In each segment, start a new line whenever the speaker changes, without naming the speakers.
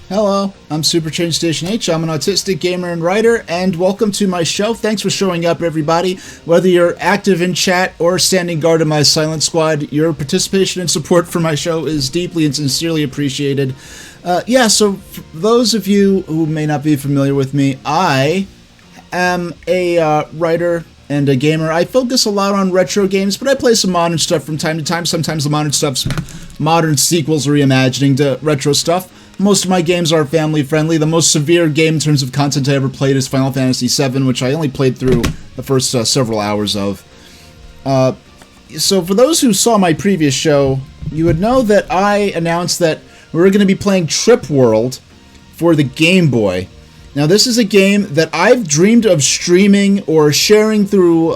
Hello, I'm Super Train Station H. I'm an autistic gamer and writer, and welcome to my show. Thanks for showing up, everybody. Whether you're active in chat or standing guard in my silent squad, your participation and support for my show is deeply and sincerely appreciated. So for those of you who may not be familiar with me, I am a writer and a gamer. I focus a lot on retro games, but I play some modern stuff from time to time. Sometimes the modern stuff's modern sequels or reimagining to retro stuff. Most of my games are family-friendly. The most severe game in terms of content I ever played is Final Fantasy VII, which I only played through the first several hours of. So for those who saw my previous show, you would know that I announced that we were going to be playing Trip World for the Game Boy. Now, this is a game that I've dreamed of streaming or sharing through,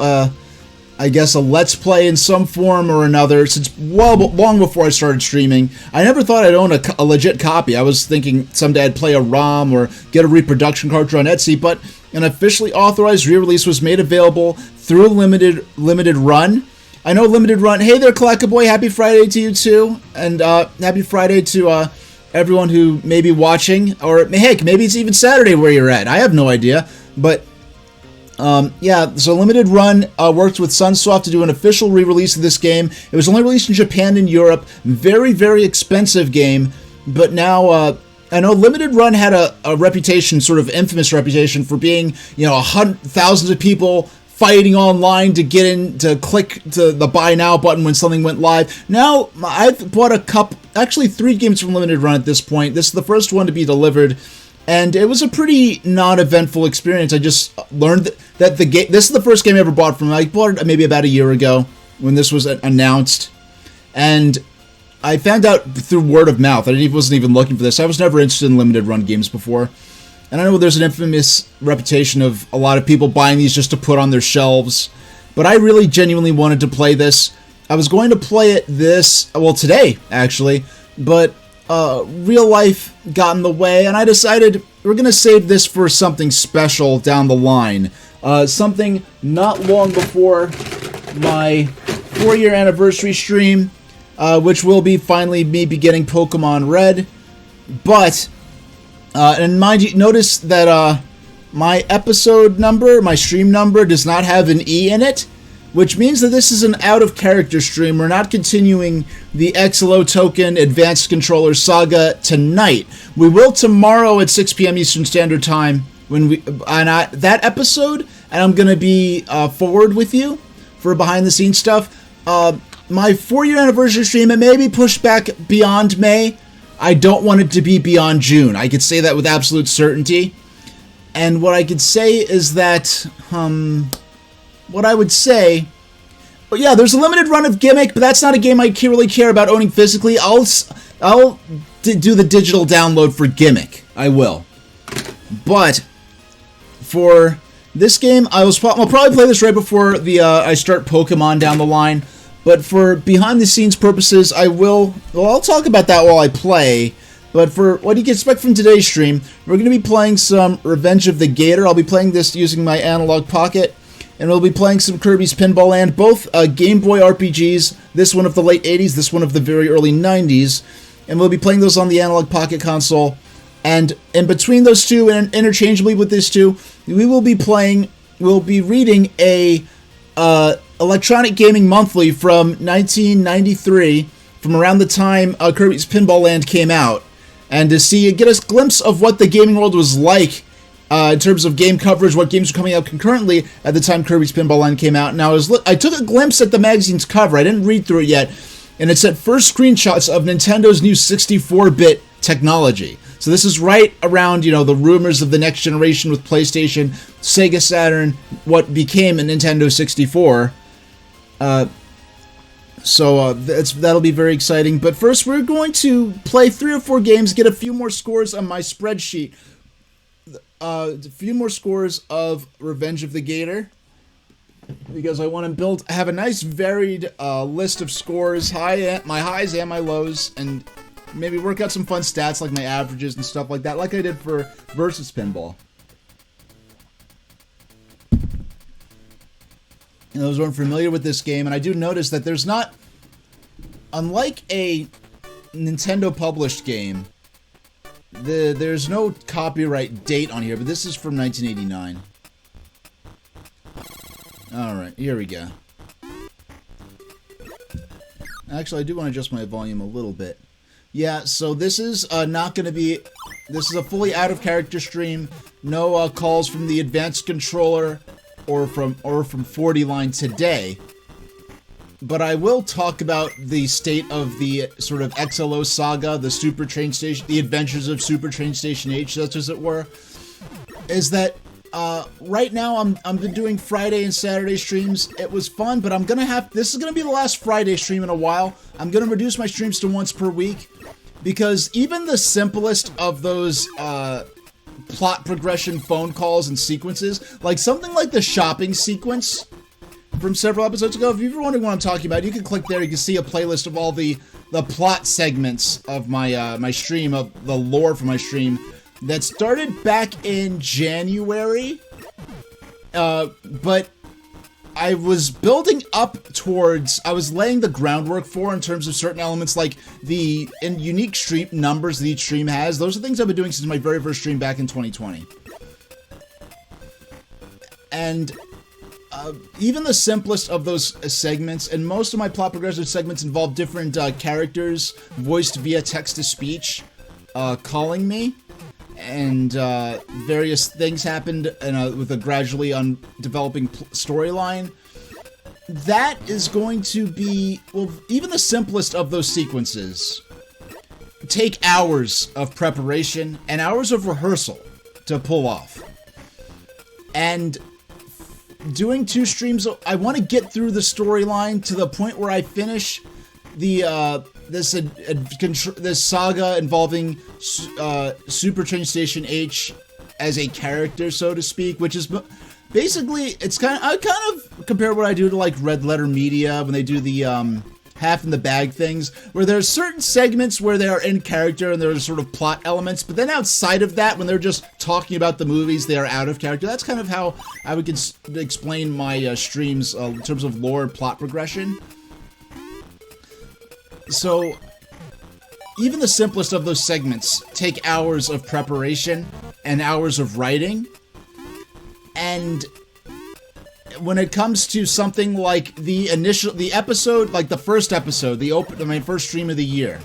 I guess, a Let's Play in some form or another since long before I started streaming. I never thought I'd own a legit copy. I was thinking someday I'd play a ROM or get a reproduction cartridge on Etsy, but an officially authorized re-release was made available through Limited Run. I know Limited Run. Hey there, Collectaboy. Happy Friday to you too, and happy Friday to everyone who may be watching, or heck, maybe it's even Saturday where you're at. I have no idea, but so Limited Run worked with Sunsoft to do an official re-release of this game. It was only released in Japan and Europe. Very, very expensive game, but now I know Limited Run had a reputation, sort of infamous reputation, for being, thousands of people fighting online to get in, to click to the buy now button when something went live. Now, I've bought actually 3 games from Limited Run at this point. This is the first one to be delivered, and it was a pretty non-eventful experience. I just learned that the game, this is the first game I ever bought from them. I bought it maybe about a year ago when this was announced, and I found out through word of mouth. I wasn't even looking for this. I was never interested in Limited Run games before. And I know there's an infamous reputation of a lot of people buying these just to put on their shelves, but I really genuinely wanted to play this. I was going to play it today, actually, but real life got in the way, and I decided we're going to save this for something special down the line. Something not long before my 4-year anniversary stream, which will be finally me beginning Pokemon Red, but... and mind you, notice that my episode number, my stream number, does not have an E in it, which means that this is an out-of-character stream. We're not continuing the XLO Token Advanced Controller saga tonight. We will tomorrow at 6 p.m. Eastern Standard Time, that episode, and I'm going to be forward with you for behind-the-scenes stuff. My 4-year anniversary stream, it may be pushed back beyond May. I don't want it to be beyond June. I could say that with absolute certainty. And what I could say is that, what I would say... But yeah, there's a limited run of Gimmick, but that's not a game I really care about owning physically. I'll do the digital download for Gimmick. I will. But for this game, I'll probably play this right before I start Pokemon down the line. But for behind-the-scenes purposes, I'll talk about that while I play. But for what you can expect from today's stream, we're going to be playing some Revenge of the Gator. I'll be playing this using my Analog Pocket. And we'll be playing some Kirby's Pinball Land, both Game Boy RPGs, this one of the late 80s, this one of the very early 90s. And we'll be playing those on the Analog Pocket console. And in between those two, and interchangeably with these two, we'll be reading a... Electronic Gaming Monthly from 1993, from around the time Kirby's Pinball Land came out, and to get a glimpse of what the gaming world was like in terms of game coverage, what games were coming out concurrently at the time Kirby's Pinball Land came out. Now, I took a glimpse at the magazine's cover. I didn't read through it yet, and it said first screenshots of Nintendo's new 64-bit technology. So this is right around, the rumors of the next generation with PlayStation, Sega Saturn, what became a Nintendo 64. That'll be very exciting. But first, we're going to play 3 or 4 games, get a few more scores on my spreadsheet. A few more scores of Revenge of the Gator, because I want to have a nice varied list of scores, my highs and my lows, and maybe work out some fun stats like my averages and stuff like that, like I did for Versus Pinball. And those who aren't familiar with this game, and I do notice that there's not, unlike a Nintendo published game, There's no copyright date on here, but this is from 1989. Alright, here we go. Actually, I do want to adjust my volume a little bit. Yeah, so this is not going to be... This is a fully out-of-character stream. No calls from the advanced controller or from 40 line today. But I will talk about the state of the sort of XLO saga, the Super Train Station, the adventures of Super Train Station H, such as it were. Is that right now I'm been doing Friday and Saturday streams. It was fun, but I'm gonna have this is gonna be the last Friday stream in a while. I'm gonna reduce my streams to once per week because even the simplest of those plot progression phone calls and sequences, like something like the shopping sequence from several episodes ago. If you're wondering what I'm talking about, you can click there. You can see a playlist of all the plot segments of my my stream, of the lore for my stream that started back in January. But I was building up towards, I was laying the groundwork for in terms of certain elements like the unique stream numbers that each stream has. Those are things I've been doing since my very first stream back in 2020. And even the simplest of those segments, and most of my plot progression segments involve different characters voiced via text-to-speech calling me, and various things happened with a gradually developing storyline. That is going to be, well, even the simplest of those sequences take hours of preparation and hours of rehearsal to pull off. And doing 2 streams, I want to get through the storyline to the point where I finish the this saga involving Super Train Station H as a character, so to speak, which is basically, it's I kind of compare what I do to like Red Letter Media when they do the half in the bag things, where there's certain segments where they are in character and there's sort of plot elements, but then outside of that, when they're just talking about the movies, they are out of character. That's kind of how I would explain my streams in terms of lore and plot progression. So, even the simplest of those segments take hours of preparation and hours of writing. And when it comes to something like the episode, like the first episode, my first stream of the year,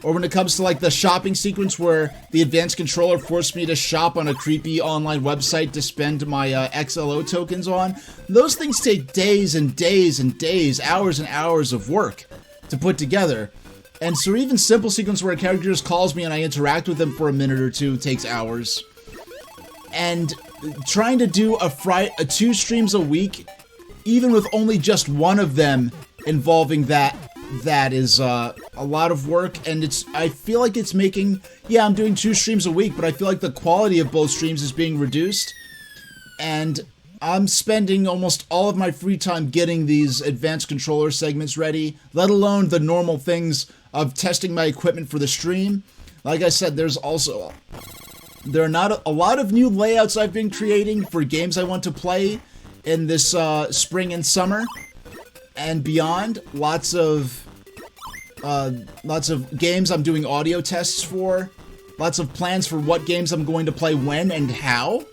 or when it comes to like the shopping sequence where the advanced controller forced me to shop on a creepy online website to spend my XLO tokens on, those things take days and days and days, hours and hours of work to put together. And so even simple sequence where a character just calls me and I interact with them for a minute or two takes hours. And trying to do 2 streams a week, even with only just one of them involving that is a lot of work. And I feel like it's making, yeah, I'm doing 2 streams a week, but I feel like the quality of both streams is being reduced. And I'm spending almost all of my free time getting these advanced controller segments ready, let alone the normal things of testing my equipment for the stream. Like I said, there are not a lot of new layouts I've been creating for games I want to play in this spring and summer and beyond. Lots of games I'm doing audio tests for. Lots of plans for what games I'm going to play when and how.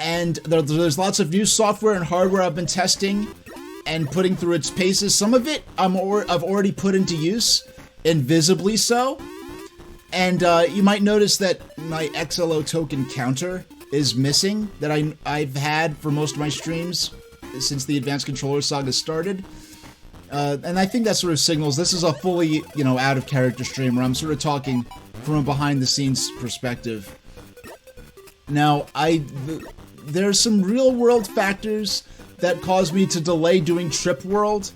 And there's lots of new software and hardware I've been testing and putting through its paces. Some of it I've already put into use, invisibly so. And you might notice that my XLO token counter is missing, that I've had for most of my streams since the Advanced Controller Saga started. And I think that sort of signals this is a fully, out-of-character stream where I'm sort of talking from a behind-the-scenes perspective. Now, there's some real-world factors that caused me to delay doing Trip World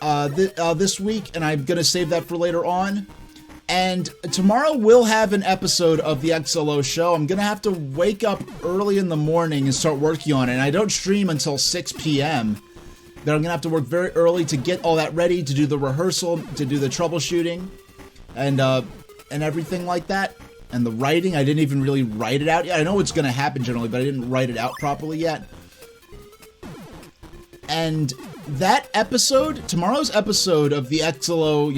this week, and I'm going to save that for later on. And tomorrow we'll have an episode of the XLO show. I'm going to have to wake up early in the morning and start working on it. And I don't stream until 6 p.m. But I'm going to have to work very early to get all that ready, to do the rehearsal, to do the troubleshooting, and everything like that. And the writing, I didn't even really write it out yet. I know it's going to happen generally, but I didn't write it out properly yet. And that episode, tomorrow's episode of the XLO,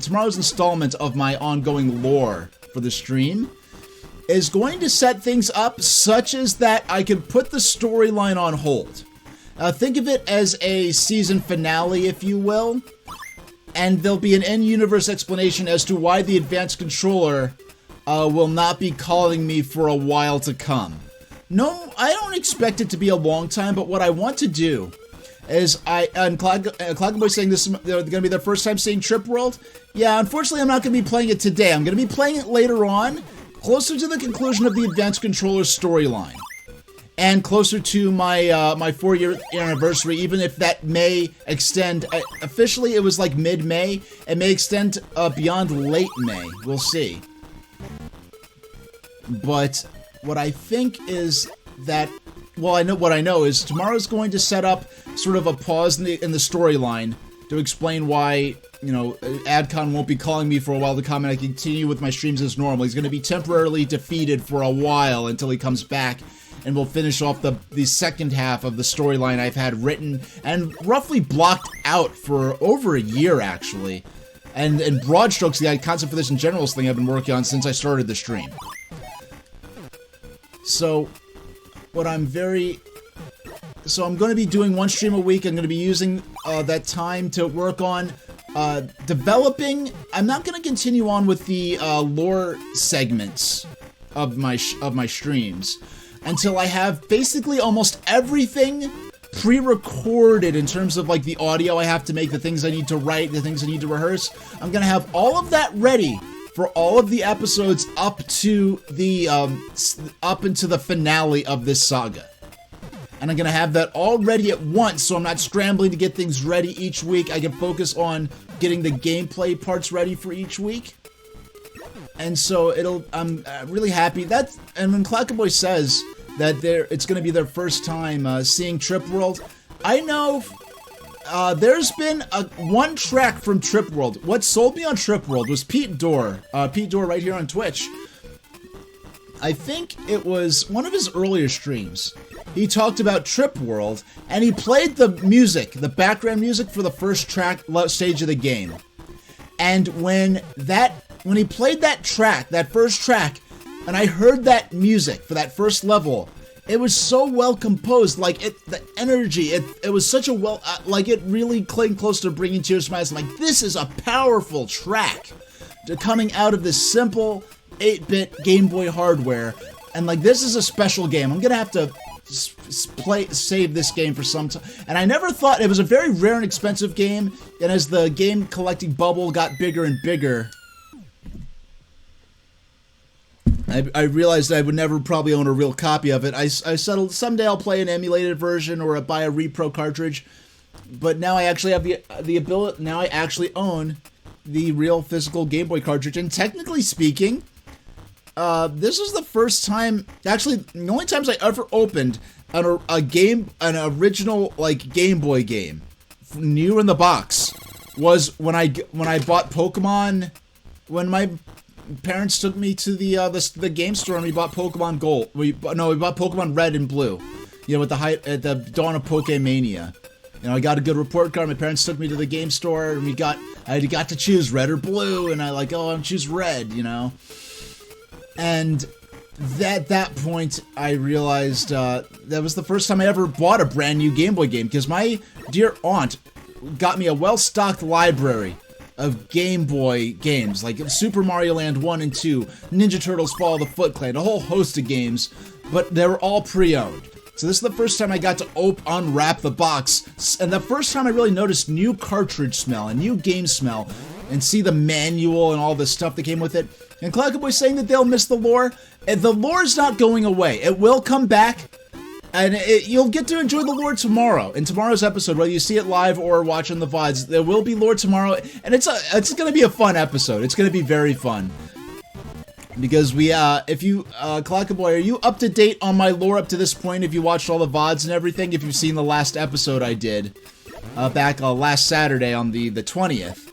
tomorrow's installment of my ongoing lore for the stream is going to set things up such as that I can put the storyline on hold. Think of it as a season finale, if you will, and there'll be an in-universe explanation as to why the advanced controller will not be calling me for a while to come. No, I don't expect it to be a long time, but what I want to do is and Claggaboy's saying this is going to be their first time seeing Trip World. Yeah, unfortunately, I'm not going to be playing it today. I'm going to be playing it later on, closer to the conclusion of the Advanced Controller storyline, and closer to my my 4-year anniversary. Even if that may extend, officially it was like mid-May. It may extend beyond late May. We'll see. But what I think is that, well, what I know is tomorrow's going to set up sort of a pause in the storyline to explain why, you know, Adcon won't be calling me for a while to come, and I continue with my streams as normal. He's going to be temporarily defeated for a while until he comes back, and we'll finish off the second half of the storyline I've had written and roughly blocked out for over a year, actually. And in broad strokes, the concept for this in general is thing I've been working on since I started the stream. So, I'm going to be doing one stream a week. I'm going to be using that time to work on developing. I'm not going to continue on with the lore segments of my streams until I have basically almost everything pre-recorded in terms of like the audio I have to make, the things I need to write, the things I need to rehearse. I'm going to have all of that ready for all of the episodes up to the up into the finale of this saga. And I'm gonna have that all ready at once, so I'm not scrambling to get things ready each week. I can focus on getting the gameplay parts ready for each week. And so I'm really happy that, and when Clackaboy says that it's gonna be their first time seeing Trip World, I know there's been one track from Trip World. What sold me on Trip World was Pete Dorr right here on Twitch. I think it was one of his earlier streams. He talked about Trip World, and he played the music, the background music for the first stage of the game. And when he played that first track, and I heard that music for that first level, it was so well composed, like the energy, it was such a like it really came close to bringing tears to my eyes. I'm like, this is a powerful track coming out of this simple 8-bit Game Boy hardware, and like this is a special game. I'm gonna have to save this game for some time. And I never thought it was a very rare and expensive game, and as the game collecting bubble got bigger and bigger, I realized I would never probably own a real copy of it. I settled someday I'll play an emulated version or buy a repro cartridge, but now I actually have the ability. Now I actually own the real physical Game Boy cartridge, and technically speaking, this is the first time. Actually, the only times I ever opened an original like Game Boy game, new in the box, was when I bought Pokemon. When my parents took me to the game store and we bought Pokemon Gold. We bought Pokemon Red and Blue. You know, at the dawn of Pokemania. You know, I got a good report card. My parents took me to the game store and I got to choose red or blue, and I'll choose red, you know. And at that point, I realized that was the first time I ever bought a brand new Game Boy game, because my dear aunt got me a well-stocked library of Game Boy games, like Super Mario Land 1 and 2, Ninja Turtles Fall of the Foot Clan, a whole host of games, but they were all pre-owned. So this is the first time I got to unwrap the box, and the first time I really noticed new cartridge smell, and new game smell, and see the manual and all the stuff that came with it. And Clackaboy's saying that they'll miss the lore, and the lore's not going away. It will come back, and you'll get to enjoy the lore tomorrow. In tomorrow's episode, whether you see it live or watching the VODs, there will be lore tomorrow, and it's going to be a fun episode. It's going to be very fun. Because Clackaboy, are you up to date on my lore up to this point? If you watched all the VODs and everything, if you've seen the last episode I did, back last Saturday on the 20th.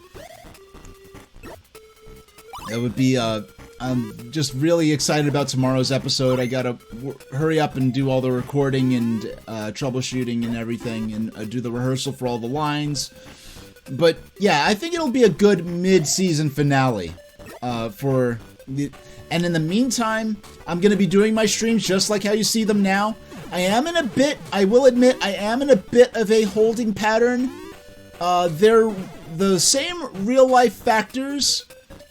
It would be, I'm just really excited about tomorrow's episode. I gotta hurry up and do all the recording and troubleshooting and everything, and do the rehearsal for all the lines. But yeah, I think it'll be a good mid-season finale for And in the meantime, I'm going to be doing my streams just like how you see them now. I will admit, I am in a bit of a holding pattern. They're the same real-life factors.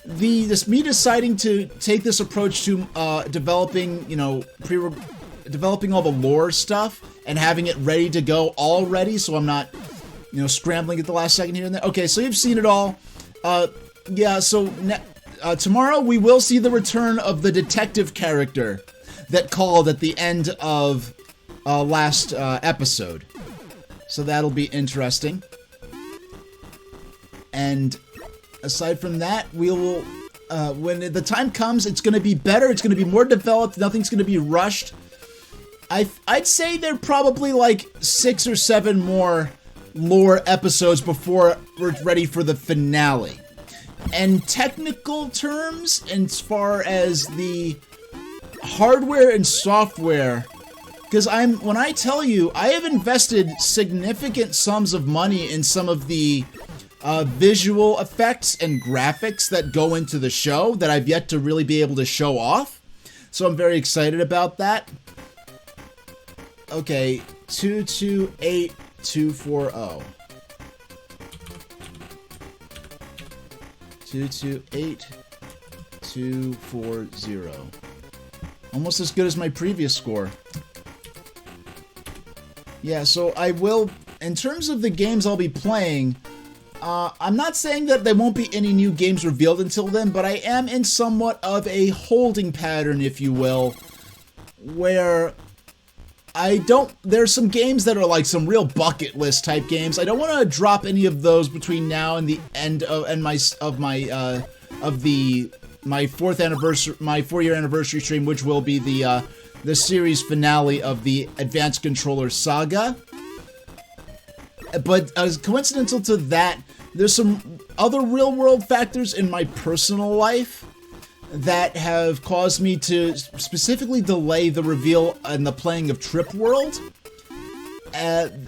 Me deciding to take this approach to developing, developing all the lore stuff and having it ready to go already, so I'm not, scrambling at the last second here and there. Okay, so you've seen it all. Yeah, so tomorrow we will see the return of the detective character that called at the end of last episode. So that'll be interesting. And aside from that, we will, when the time comes, it's going to be better, it's going to be more developed, nothing's going to be rushed. I'd say there are probably like 6 or 7 more lore episodes before we're ready for the finale. And technical terms, as far as the hardware and software, because when I tell you, I have invested significant sums of money in some of the visual effects and graphics that go into the show that I've yet to really be able to show off. So I'm very excited about that. Okay, 228240. 228240. Almost as good as my previous score. Yeah, so I will, in terms of the games I'll be playing, I'm not saying that there won't be any new games revealed until then, but I am in somewhat of a holding pattern, if you will, where there's some games that are like some real bucket list type games. I don't want to drop any of those between now and the end of my 4-year anniversary stream, which will be the series finale of the Advanced Controller saga. But as coincidental to that, there's some other real-world factors in my personal life that have caused me to specifically delay the reveal and the playing of Trip World. And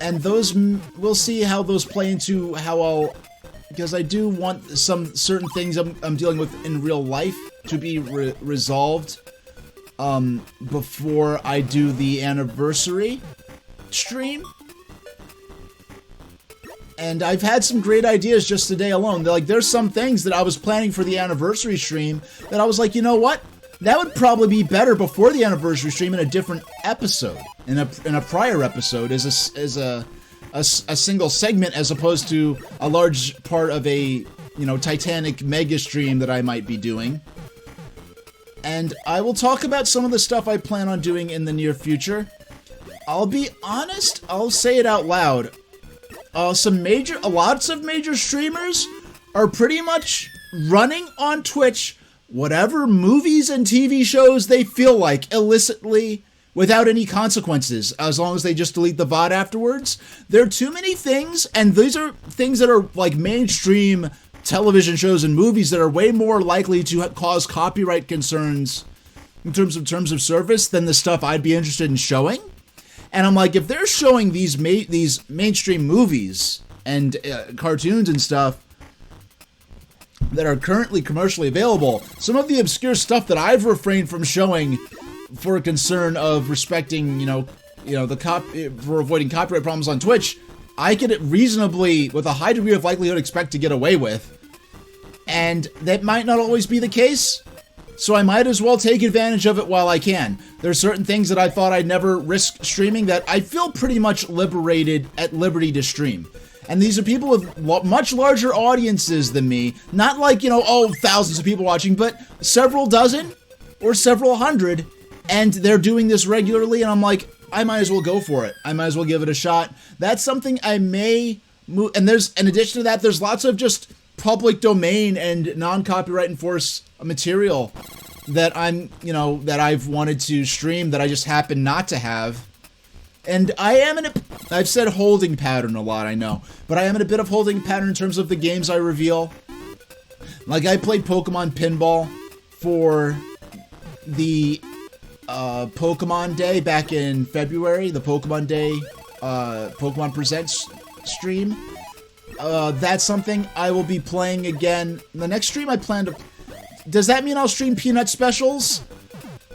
those, we'll see how those play into how because I do want some certain things I'm dealing with in real life to be resolved before I do the anniversary stream. And I've had some great ideas just today alone. There's some things that I was planning for the anniversary stream that I was like, you know what? That would probably be better before the anniversary stream in a different episode, in a prior episode, as a single segment, as opposed to a large part of a Titanic mega stream that I might be doing. And I will talk about some of the stuff I plan on doing in the near future. I'll be honest. I'll say it out loud. Lots of major streamers are pretty much running on Twitch whatever movies and TV shows they feel like illicitly without any consequences, as long as they just delete the VOD afterwards. There are too many things, and these are things that are like mainstream television shows and movies that are way more likely to cause copyright concerns in terms of service than the stuff I'd be interested in showing. And I'm like, if they're showing these mainstream movies and cartoons and stuff that are currently commercially available, some of the obscure stuff that I've refrained from showing for a concern of respecting, for avoiding copyright problems on Twitch, I could reasonably, with a high degree of likelihood, expect to get away with. And that might not always be the case. So I might as well take advantage of it while I can. There's certain things that I thought I'd never risk streaming that I feel pretty much liberated at liberty to stream. And these are people with much larger audiences than me. Not like, thousands of people watching, but several dozen or several hundred. And they're doing this regularly, and I'm like, I might as well go for it. I might as well give it a shot. That's something I may move. And in addition to that, there's lots of just public domain and non-copyright enforced material that that I've wanted to stream that I just happen not to have. And I am I've said holding pattern a lot, I know, but I am in a bit of holding pattern in terms of the games I reveal. Like, I played Pokemon Pinball for the Pokemon Day back in February, the Pokemon Day Pokemon Presents stream. That's something I will be playing again. The next stream I plan to... does that mean I'll stream Peanut specials?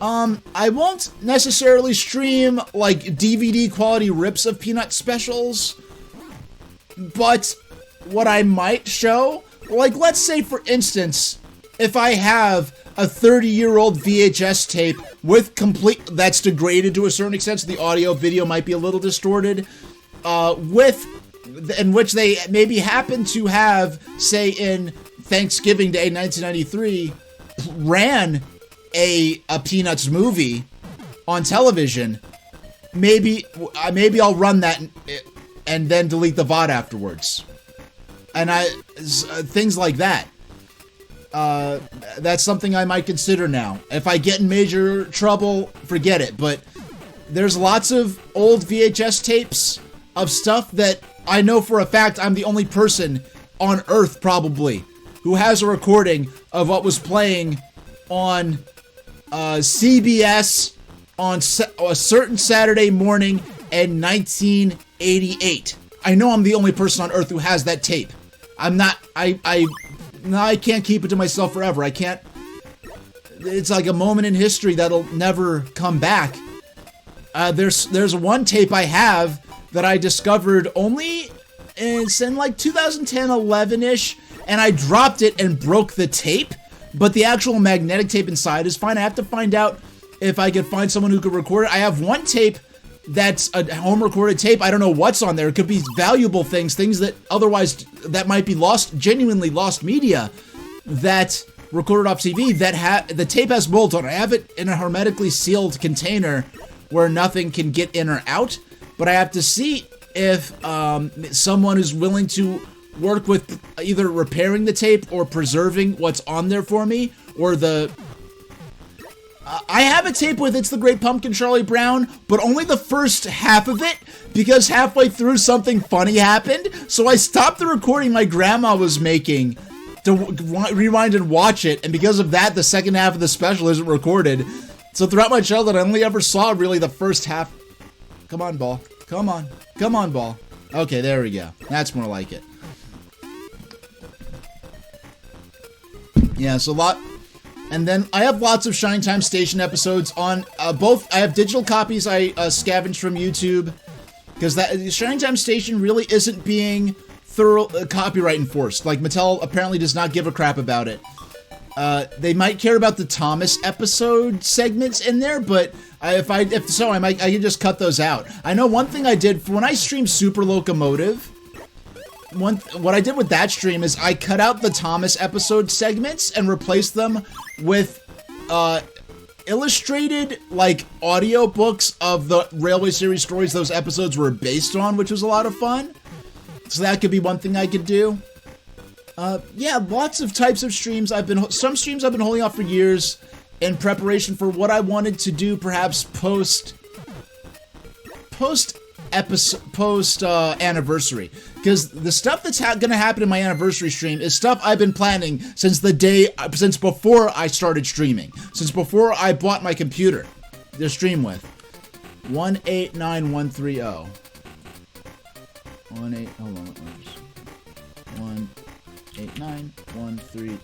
I won't necessarily stream, like, DVD quality rips of Peanut specials, but what I might show, like, let's say, for instance, if I have a 30-year-old VHS tape with that's degraded to a certain extent, so the audio video might be a little distorted, in which they maybe happen to have, say, in Thanksgiving Day 1993, ran a Peanuts movie on television, maybe I'll run that and then delete the VOD afterwards. And things like that. That's something I might consider now. If I get in major trouble, forget it. But there's lots of old VHS tapes of stuff that I know for a fact I'm the only person on Earth, probably, who has a recording of what was playing on CBS on a certain Saturday morning in 1988. I know I'm the only person on Earth who has that tape. I can't keep it to myself forever. I can't. It's like a moment in history that'll never come back. There's one tape I have that I discovered only in like 2010, 11-ish, and I dropped it and broke the tape, but the actual magnetic tape inside is fine. I have to find out if I could find someone who could record it. I have one tape that's a home recorded tape. I don't know what's on there. It could be valuable things that otherwise that might be genuinely lost media that recorded off TV the tape has mold on it. I have it in a hermetically sealed container where nothing can get in or out, but I have to see if someone is willing to work with either repairing the tape or preserving what's on there for me, or I have a tape with It's the Great Pumpkin, Charlie Brown, but only the first half of it, because halfway through something funny happened, so I stopped the recording my grandma was making to rewind and watch it, and because of that, the second half of the special isn't recorded. So throughout my childhood, I only ever saw really the first half. Come on, ball. Come on. Come on, ball. Okay, there we go. That's more like it. Yeah, so and then I have lots of Shine Time Station episodes on both. I have digital copies I scavenged from YouTube, because that Shine Time Station really isn't being copyright enforced. Like, Mattel apparently does not give a crap about it. They might care about the Thomas episode segments in there, but I can just cut those out. I know one thing I did when I streamed Super Locomotive. What I did with that stream is I cut out the Thomas episode segments and replaced them with illustrated, like, audio books of the Railway Series stories those episodes were based on, which was a lot of fun. So that could be one thing I could do. Yeah, lots of types of streams. Some streams I've been holding off for years in preparation for what I wanted to do, perhaps post anniversary, because the stuff that's gonna happen in my anniversary stream is stuff I've been planning since before I started streaming, since before I bought my computer to stream with. 189130. Hold on. 189130.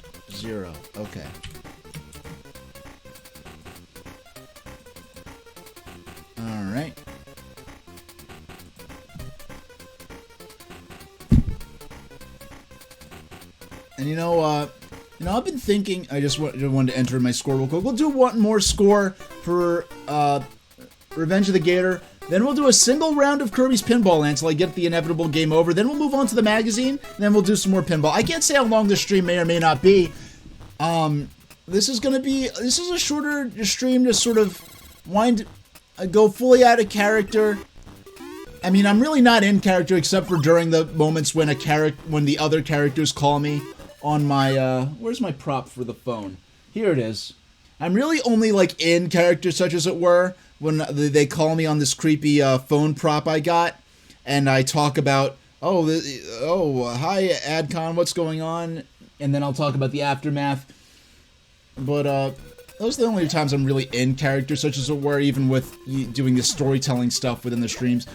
Okay. All right. And I've been thinking, I just wanted to enter my score real quick. We'll do one more score for Revenge of the Gator. Then we'll do a single round of Kirby's Pinball Land until I get the inevitable game over. Then we'll move on to the magazine, and then we'll do some more pinball. I can't say how long this stream may or may not be. This is a shorter stream to sort of go fully out of character. I mean, I'm really not in character except for during the moments when the other characters call me on my, where's my prop for the phone? Here it is. I'm really only, like, in character, such as it were, when they call me on this creepy phone prop I got, and I talk about, hi, Adcon, what's going on? And then I'll talk about the aftermath. But those are the only times I'm really in character, such as it were, even with doing the storytelling stuff within the streams.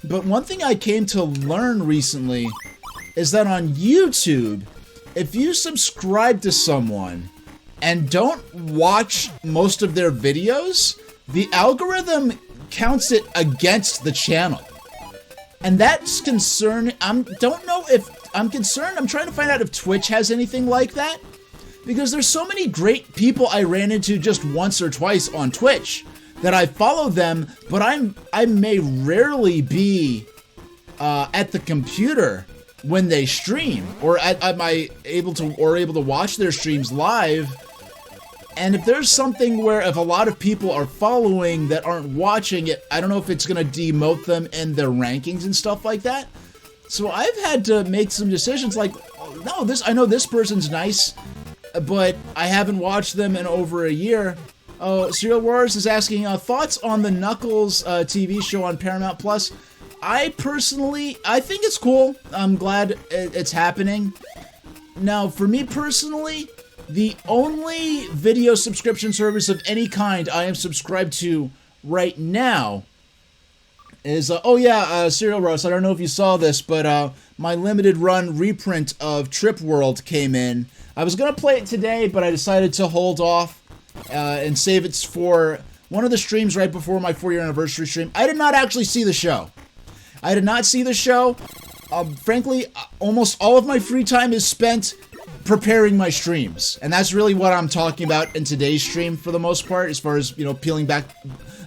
But one thing I came to learn recently is that on YouTube, if you subscribe to someone and don't watch most of their videos, the algorithm counts it against the channel. And that's concerning. Don't know if I'm concerned. I'm trying to find out if Twitch has anything like that, because there's so many great people I ran into just once or twice on Twitch that I follow them, but I may rarely be at the computer when they stream, or am I able to watch their streams live. And if there's something where if a lot of people are following that aren't watching it, I don't know if it's gonna demote them in their rankings and stuff like that. So I've had to make some decisions like, no, I know this person's nice, but I haven't watched them in over a year. Oh, Serial Wars is asking thoughts on the Knuckles TV show on Paramount Plus. I think it's cool. I'm glad it's happening. Now, for me personally, the only video subscription service of any kind I am subscribed to right now is, Serial Roast. I don't know if you saw this, but my limited run reprint of Trip World came in. I was going to play it today, but I decided to hold off and save it for one of the streams right before my 4-year anniversary stream. I did not actually see the show. Frankly, almost all of my free time is spent preparing my streams, and that's really what I'm talking about in today's stream for the most part, as far as, pulling back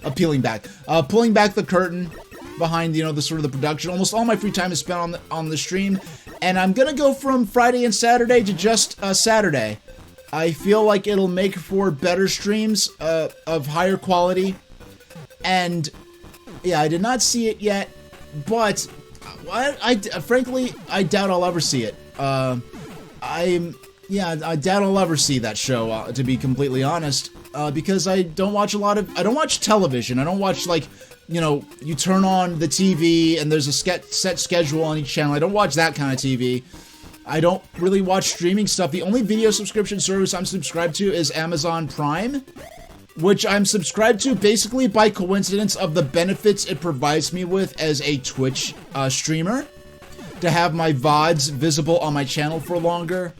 the curtain behind, the sort of the production. Almost all my free time is spent on the stream, and I'm gonna go from Friday and Saturday to just Saturday. I feel like it'll make for better streams of higher quality, and yeah, I did not see it yet, but frankly, I doubt I'll ever see it. I doubt I'll ever see that show, to be completely honest, because I don't watch television. I don't watch, you turn on the TV and there's a set schedule on each channel. I don't watch that kind of TV. I don't really watch streaming stuff. The only video subscription service I'm subscribed to is Amazon Prime, which I'm subscribed to basically by coincidence of the benefits it provides me with as a Twitch streamer, to have my VODs visible on my channel for longer,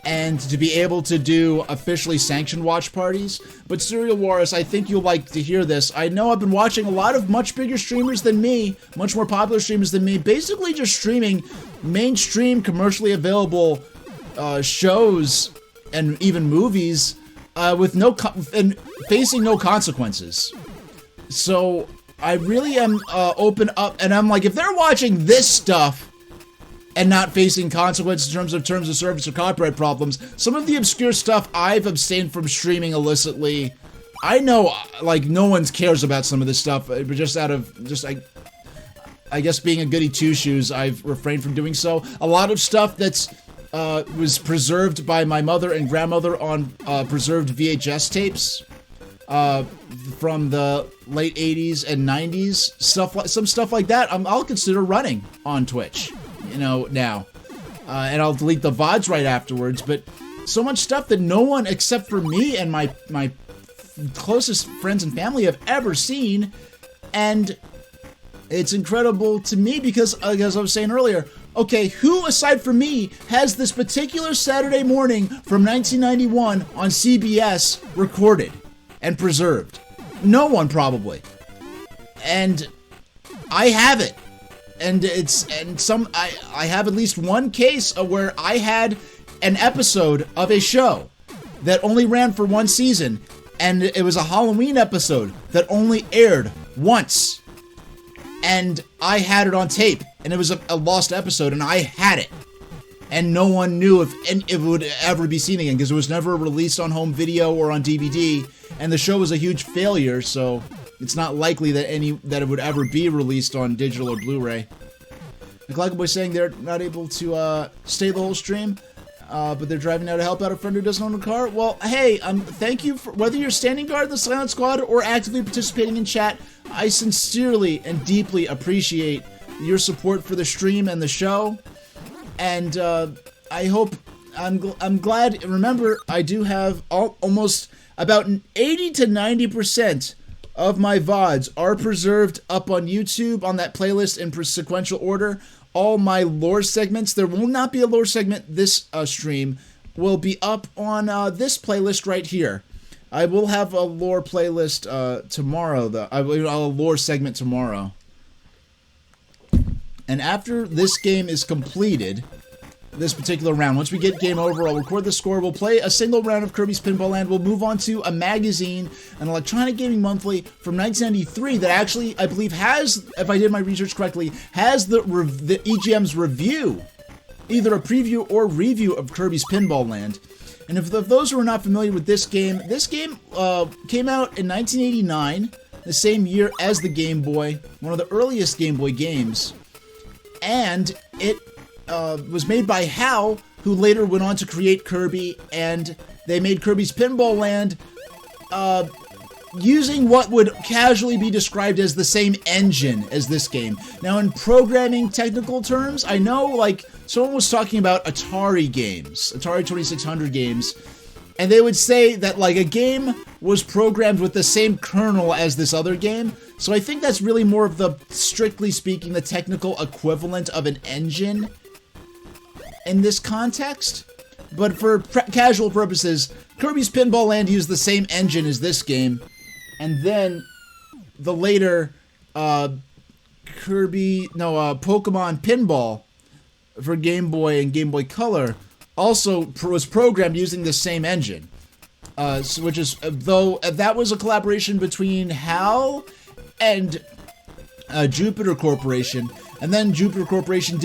and to be able to do officially sanctioned watch parties. But Serial Wars, I think you'll like to hear this. I know I've been watching a lot of much bigger streamers than me, much more popular streamers than me, basically just streaming mainstream commercially available shows and even movies with and facing no consequences. So I really am open up, and I'm like, if they're watching this stuff and not facing consequences in terms of service or copyright problems, some of the obscure stuff I've abstained from streaming illicitly. I know, no one cares about some of this stuff, but just out of I guess being a goody two-shoes, I've refrained from doing so. A lot of stuff that's was preserved by my mother and grandmother on preserved VHS tapes from the late 80s and 90s, some stuff like that, I'll consider running on Twitch, now. And I'll delete the VODs right afterwards, but so much stuff that no one except for me and my closest friends and family have ever seen, and it's incredible to me because, as I was saying earlier, okay, who aside from me has this particular Saturday morning from 1991 on CBS recorded and preserved? No one, probably. And I have it. And I have at least one case of where I had an episode of a show that only ran for one season, and it was a Halloween episode that only aired once. And I had it on tape, and it was a lost episode, and I had it. And no one knew if it would ever be seen again, because it was never released on home video or on DVD, and the show was a huge failure, so it's not likely that it would ever be released on digital or Blu-ray. McLaughlin Boy saying they're not able to stay the whole stream, but they're driving now to help out a friend who doesn't own a car. Well, hey, thank you for whether you're standing guard in the Silent Squad or actively participating in chat. I sincerely and deeply appreciate your support for the stream and the show, and I hope I'm glad. Remember, I do have almost about 80 to 90% of my VODs are preserved up on YouTube on that playlist in sequential order. All my lore segments, there will not be a lore segment this stream, will be up on this playlist right here. I will have a lore playlist tomorrow, though. A lore segment tomorrow. And after this game is completed, this particular round, once we get game over, I'll record the score. We'll play a single round of Kirby's Pinball Land. We'll move on to a magazine, an Electronic Gaming Monthly from 1993 that actually, I believe, has, if I did my research correctly, has the EGM's review, either a preview or review of Kirby's Pinball Land. And if those who are not familiar with this game came out in 1989, the same year as the Game Boy, one of the earliest Game Boy games. And it was made by HAL, who later went on to create Kirby, and they made Kirby's Pinball Land using what would casually be described as the same engine as this game. Now, in programming technical terms, I know, like, someone was talking about Atari games, Atari 2600 games, and they would say that, like, a game was programmed with the same kernel as this other game. So I think that's really more of the, strictly speaking, the technical equivalent of an engine in this context. But for casual purposes, Kirby's Pinball Land used the same engine as this game. And then the later Pokemon Pinball for Game Boy and Game Boy Color also was programmed using the same engine. Which is, though that was a collaboration between HAL and Jupiter Corporation, and then Jupiter Corporation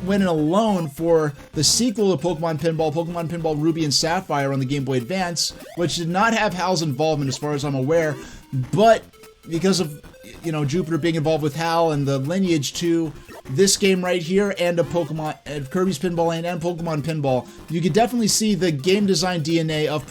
went it alone for the sequel to Pokemon Pinball Ruby and Sapphire on the Game Boy Advance, which did not have HAL's involvement as far as I'm aware, but because of, you know, Jupiter being involved with HAL and the lineage to this game right here and Kirby's Pinball Land and Pokemon Pinball, you could definitely see the game design DNA of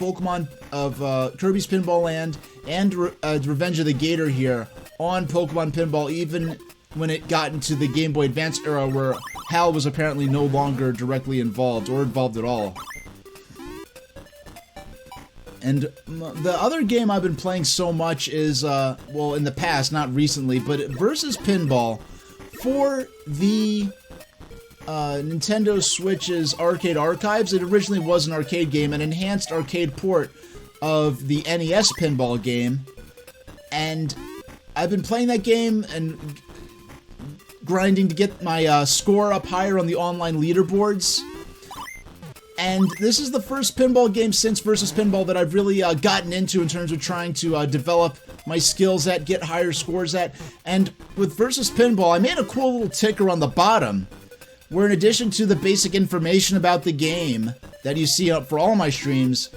Kirby's Pinball Land and Revenge of the Gator here on Pokemon Pinball, even when it got into the Game Boy Advance era where HAL was apparently no longer directly involved or involved at all. And the other game I've been playing so much is, well, in the past, not recently, but Versus Pinball for the Nintendo Switch's Arcade Archives. It originally was an arcade game, an enhanced arcade port of the NES pinball game. And I've been playing that game and grinding to get my score up higher on the online leaderboards. And this is the first pinball game since Versus Pinball that I've really gotten into in terms of trying to develop my skills at, get higher scores at. And with Versus Pinball, I made a cool little ticker on the bottom, where in addition to the basic information about the game that you see up for all my streams,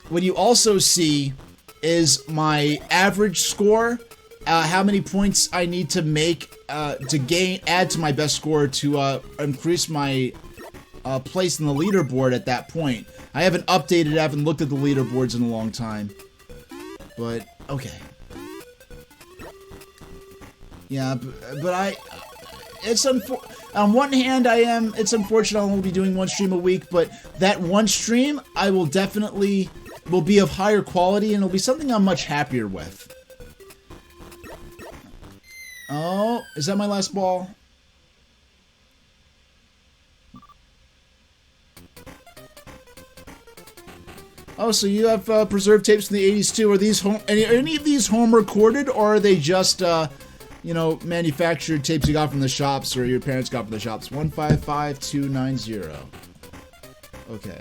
what you also see is my average score, how many points I need to make to add to my best score to increase my place in the leaderboard at that point. I haven't updated, I haven't looked at the leaderboards in a long time. But, okay. Yeah, but on one hand, it's unfortunate I'll only be doing one stream a week, but that one stream, I will definitely be of higher quality, and it'll be something I'm much happier with. Oh, is that my last ball? Oh, so you have preserved tapes from the 80s too. Are these any of these home recorded, or are they just you know, manufactured tapes you got from the shops or your parents got from the shops? 155290. Okay.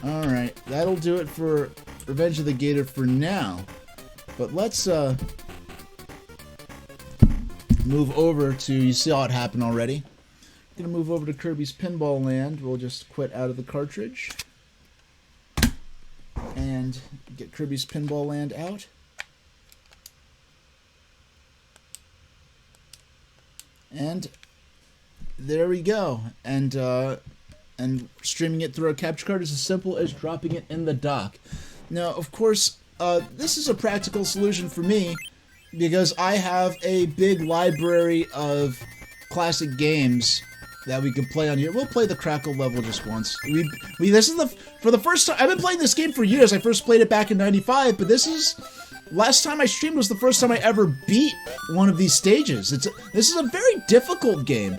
All right, that'll do it for Revenge of the Gator for now. But let's move over to, you saw it happen already. Gonna move over to Kirby's Pinball Land. We'll just quit out of the cartridge and get Kirby's Pinball Land out. And there we go. And streaming it through our capture card is as simple as dropping it in the dock. Now, of course, this is a practical solution for me because I have a big library of classic games that we could play on here. We'll play the Crackle level just once. This is for the first time. I've been playing this game for years. I first played it back in '95, but last time I streamed was the first time I ever beat one of these stages. This is a very difficult game.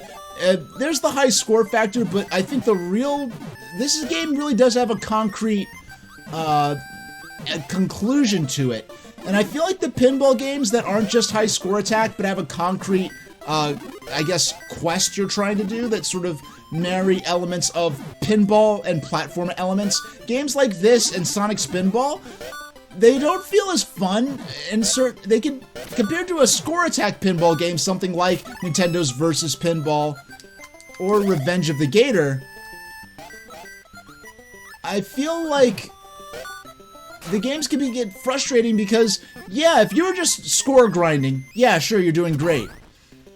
there's the high score factor, but I think this game really does have a concrete a conclusion to it. And I feel like the pinball games that aren't just high score attack, but have a concrete, I guess, quest you're trying to do that sort of marry elements of pinball and platform elements. Games like this and Sonic Spinball, they don't feel as fun, and they can, compared to a score attack pinball game, something like Nintendo's Versus Pinball or Revenge of the Gator, I feel like the games can get frustrating because, yeah, if you were just score grinding, yeah, sure, you're doing great.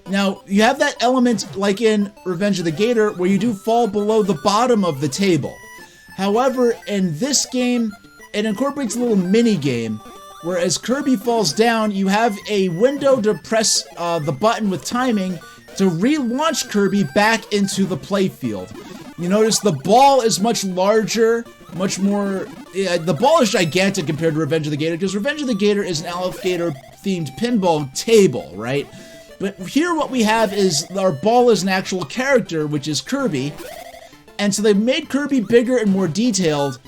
Now, you have that element, like in Revenge of the Gator, where you do fall below the bottom of the table. However, in this game, it incorporates a little mini-game, where as Kirby falls down, you have a window to press the button with timing to relaunch Kirby back into the playfield. You notice the ball is much larger, much more... the ball is gigantic compared to Revenge of the Gator, because Revenge of the Gator is an alligator-themed pinball table, right? But here what we have is our ball is an actual character, which is Kirby. And so they made Kirby bigger and more detailed.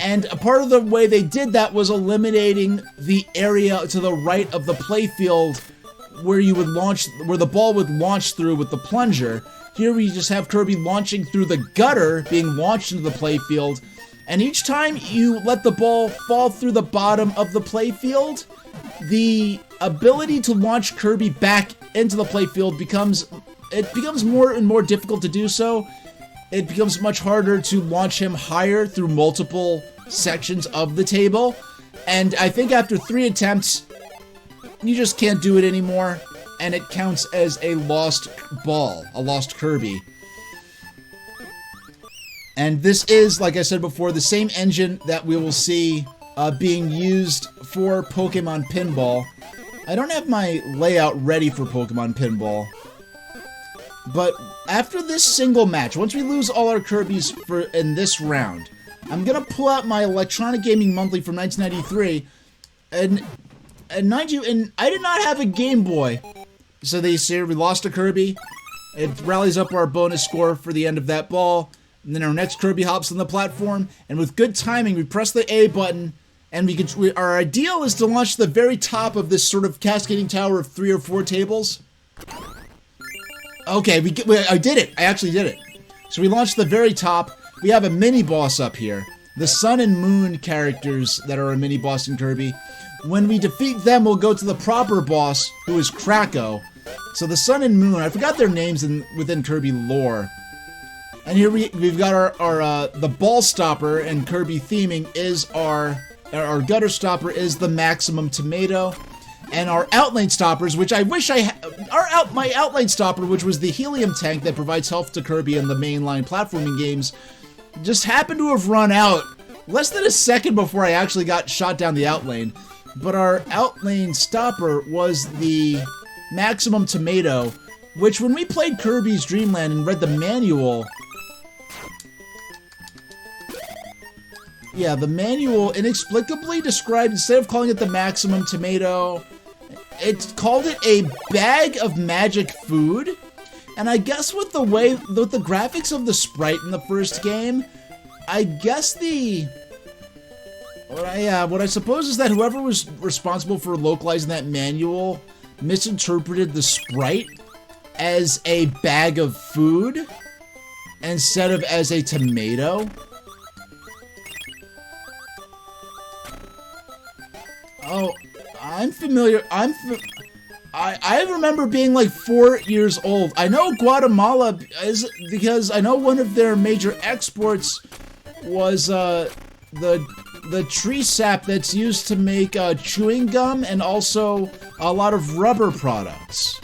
And a part of the way they did that was eliminating the area to the right of the playfield where you would launch, where the ball would launch through with the plunger. Here we just have Kirby launching through the gutter, being launched into the playfield. And each time you let the ball fall through the bottom of the playfield, the ability to launch Kirby back into the playfield becomes more and more difficult to do so. It becomes much harder to launch him higher through multiple sections of the table. And I think after 3 attempts, you just can't do it anymore, and it counts as a lost ball, a lost Kirby. And this is, like I said before, the same engine that we will see being used for Pokemon Pinball. I don't have my layout ready for Pokemon Pinball, but after this single match, once we lose all our Kirbys in this round, I'm gonna pull out my Electronic Gaming Monthly from 1993, and mind you, I did not have a Game Boy, so they say we lost a Kirby. It rallies up our bonus score for the end of that ball, and then our next Kirby hops on the platform, and with good timing, we press the A button, and our ideal is to launch the very top of this sort of cascading tower of 3 or 4 tables. Okay, I did it. I actually did it. So we launched the very top. We have a mini-boss up here. The Sun and Moon characters that are a mini-boss in Kirby. When we defeat them, we'll go to the proper boss, who is Kracko. So the Sun and Moon, I forgot their names within Kirby lore. And here we've got the ball stopper, and Kirby theming is our gutter stopper is the Maximum Tomato. And our outlane stoppers, which I wish I had, my outlane stopper, which was the helium tank that provides health to Kirby in the mainline platforming games, just happened to have run out less than a second before I actually got shot down the outlane. But our outlane stopper was the Maximum Tomato, which when we played Kirby's Dream Land and read the manual, yeah, the manual inexplicably described, instead of calling it the Maximum Tomato, it called it a bag of magic food. And I guess with the graphics of the sprite in the first game, I guess what I suppose is that whoever was responsible for localizing that manual misinterpreted the sprite as a bag of food instead of as a tomato. Oh, I'm familiar. I remember being like 4 years old. I know Guatemala is because I know one of their major exports was the tree sap that's used to make chewing gum and also a lot of rubber products.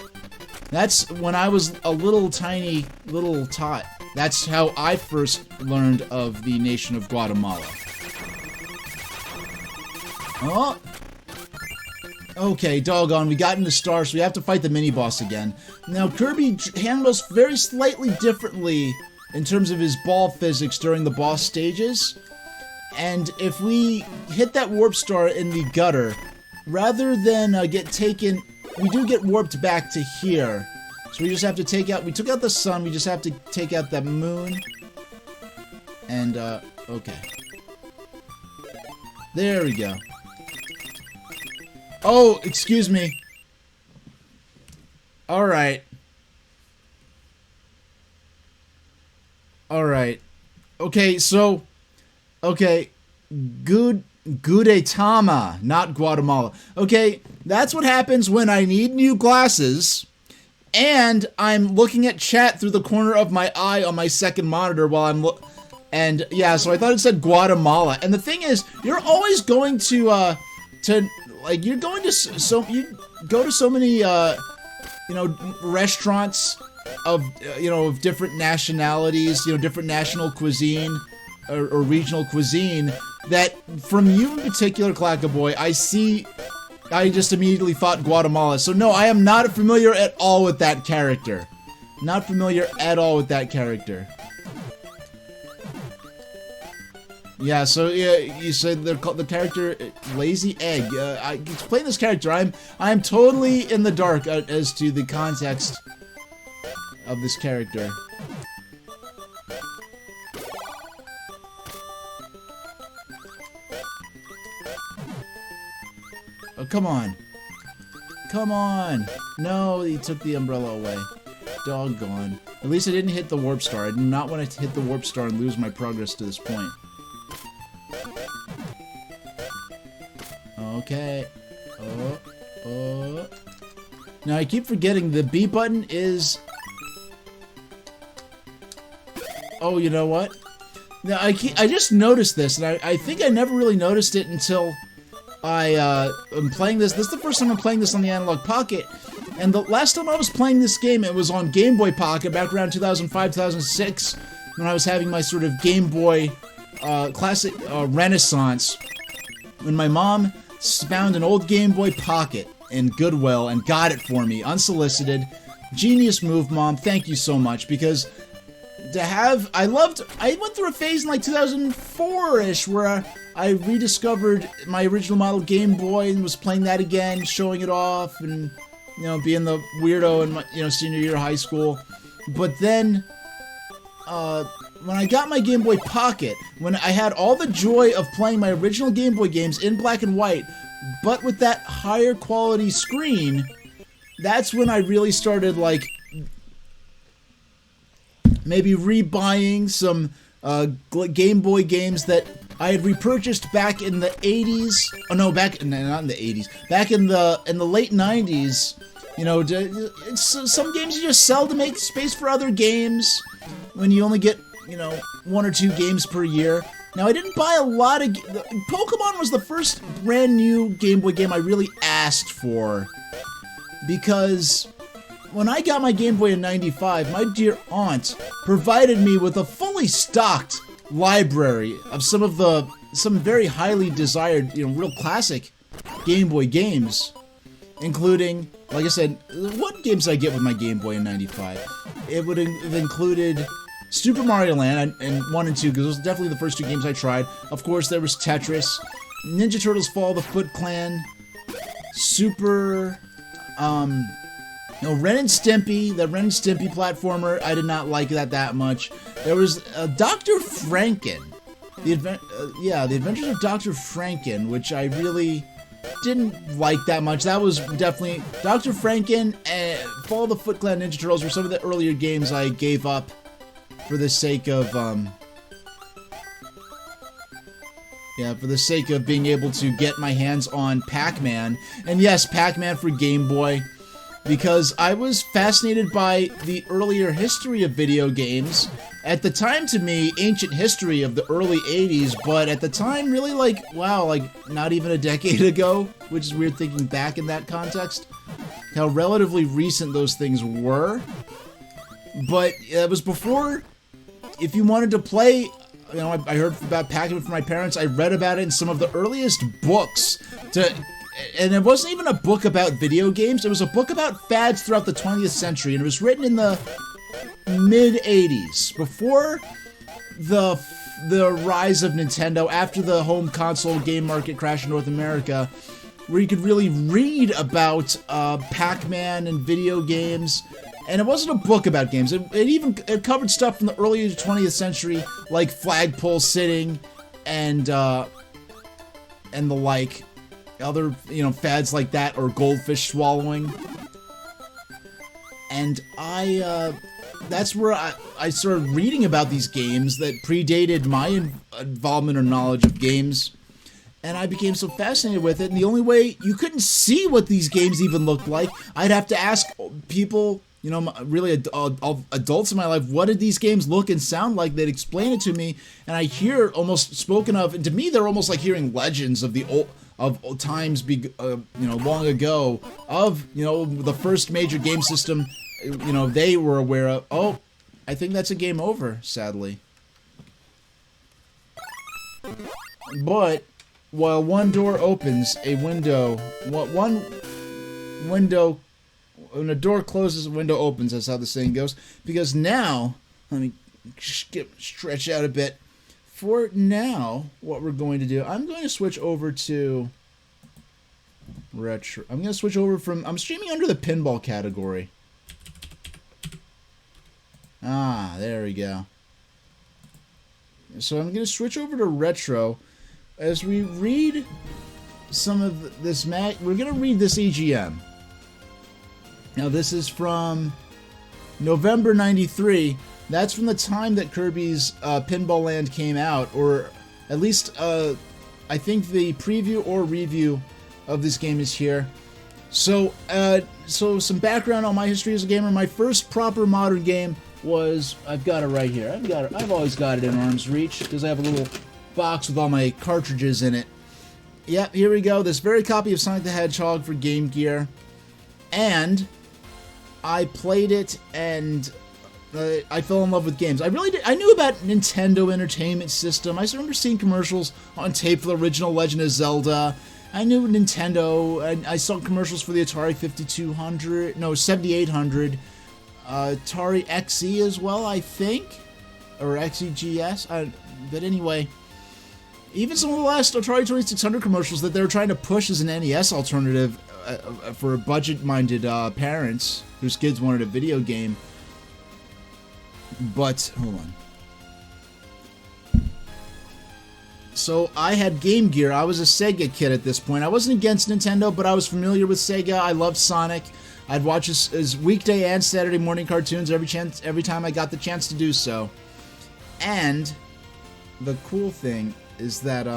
That's when I was a little tiny little tot. That's how I first learned of the nation of Guatemala. Oh. Okay, doggone, we got into stars, so we have to fight the mini-boss again. Now, Kirby handles very slightly differently in terms of his ball physics during the boss stages. And if we hit that warp star in the gutter, rather than get taken, we do get warped back to here. So we just have to take out, we took out the sun, we just have to take out the moon. And, okay. There we go. Oh, excuse me. Alright. Alright. Okay, so... Okay. Gudetama, not Guatemala. Okay, that's what happens when I need new glasses... And I'm looking at chat through the corner of my eye on my second monitor while I'm and yeah, so I thought it said Guatemala. And the thing is, you're always going to like you're going to you go to so many you know, restaurants of you know, of different nationalities, you know, different national cuisine or regional cuisine, that from you in particular, Clackaboy, I just immediately thought Guatemala. So no, I am not familiar at all with that character. Not familiar at all with that character. Yeah, so yeah, you said they're called the character Lazy Egg. I explain this character. I'm totally in the dark as to the context of this character. Oh, come on. Come on. No, he took the umbrella away. Doggone. At least I didn't hit the warp star. I do not want to hit the warp star and lose my progress to this point. Okay. Oh. Now I keep forgetting the B button is... Oh, you know what? Now I just noticed this, and I think I never really noticed it until... I'm playing this. This is the first time I'm playing this on the Analog Pocket. And the last time I was playing this game, it was on Game Boy Pocket back around 2005, 2006, when I was having my sort of Game Boy classic renaissance. When my mom found an old Game Boy Pocket in Goodwill and got it for me, unsolicited. Genius move, Mom. Thank you so much, because to have... I went through a phase in like 2004-ish where I rediscovered my original model Game Boy and was playing that again, showing it off, and, you know, being the weirdo in my, you know, senior year of high school. But then, when I got my Game Boy Pocket, when I had all the joy of playing my original Game Boy games in black and white, but with that higher quality screen, that's when I really started, like, maybe rebuying some Game Boy games that I had repurchased back in the 80s. Oh no, not in the 80s. Back in the late 90s. You know, some games you just sell to make space for other games when you only get, you know, 1 or 2 games per year. Now, I didn't buy a lot of... Pokemon was the first brand new Game Boy game I really asked for. Because when I got my Game Boy in '95, my dear aunt provided me with a fully stocked library of some very highly desired, you know, real classic Game Boy games, including, like I said, what games did I get with my Game Boy in '95? It would have included Super Mario Land and 1 and 2, because those were definitely the first 2 games I tried. Of course, there was Tetris, Ninja Turtles Fall of the Foot Clan, Super, you know, Ren and Stimpy, the Ren and Stimpy platformer. I did not like that much. There was Dr. Franken, the Adventures of Dr. Franken, which I really didn't like that much. That was definitely Dr. Franken and Fall of the Foot Clan Ninja Turtles were some of the earlier games I gave up for the sake of for the sake of being able to get my hands on Pac-Man. And yes, Pac-Man for Game Boy, because I was fascinated by the earlier history of video games. At the time, to me, ancient history of the early 80s, but at the time, really, like, wow, like, not even a decade ago, which is weird thinking back in that context, how relatively recent those things were. But it was before, if you wanted to play, you know, I heard about Pac-Man from my parents, I read about it in some of the earliest books and it wasn't even a book about video games, it was a book about fads throughout the 20th century, and it was written in the mid-80s, before the rise of Nintendo, after the home console game market crash in North America, where you could really read about Pac-Man and video games, And it wasn't a book about games. It covered stuff from the early 20th century, like flagpole sitting and the like, other fads like that, or goldfish swallowing. And that's where I started reading about these games that predated my involvement or knowledge of games. And I became so fascinated with it. And the only way you couldn't see what these games even looked like, I'd have to ask people, really adults in my life, what did these games look and sound like? They'd explain it to me, and I hear almost spoken of. And to me, they're almost like hearing legends of the old times, long ago, of the first major game system. They were aware of. Oh, I think that's a game over, sadly. But while one door opens, when a door closes, a window opens. That's how the saying goes. Because now, let me stretch out a bit. For now, what we're going to do, I'm going to switch over to retro. I'm going to switch over from. I'm streaming under the pinball category. Ah, there we go. So I'm going to switch over to retro. As we read some of this we're going to read this EGM. Now this is from November 93. That's from the time that Kirby's Pinball Land came out, or at least I think the preview or review of this game is here. So some background on my history as a gamer. My first proper modern game was, I've got it right here. I've always got it in arm's reach because I have a little box with all my cartridges in it. Yep, here we go. This very copy of Sonic the Hedgehog for Game Gear, and I played it, and I fell in love with games. I really did. I knew about Nintendo Entertainment System. I remember seeing commercials on tape for the original Legend of Zelda. I knew Nintendo, and I saw commercials for the Atari 7800, Atari XE as well, I think, or XEGS. But anyway, even some of the last Atari 2600 commercials that they were trying to push as an NES alternative for budget-minded parents whose kids wanted a video game. But, hold on. So, I had Game Gear. I was a Sega kid at this point. I wasn't against Nintendo, but I was familiar with Sega. I loved Sonic. I'd watch his weekday and Saturday morning cartoons every time I got the chance to do so. And the cool thing is that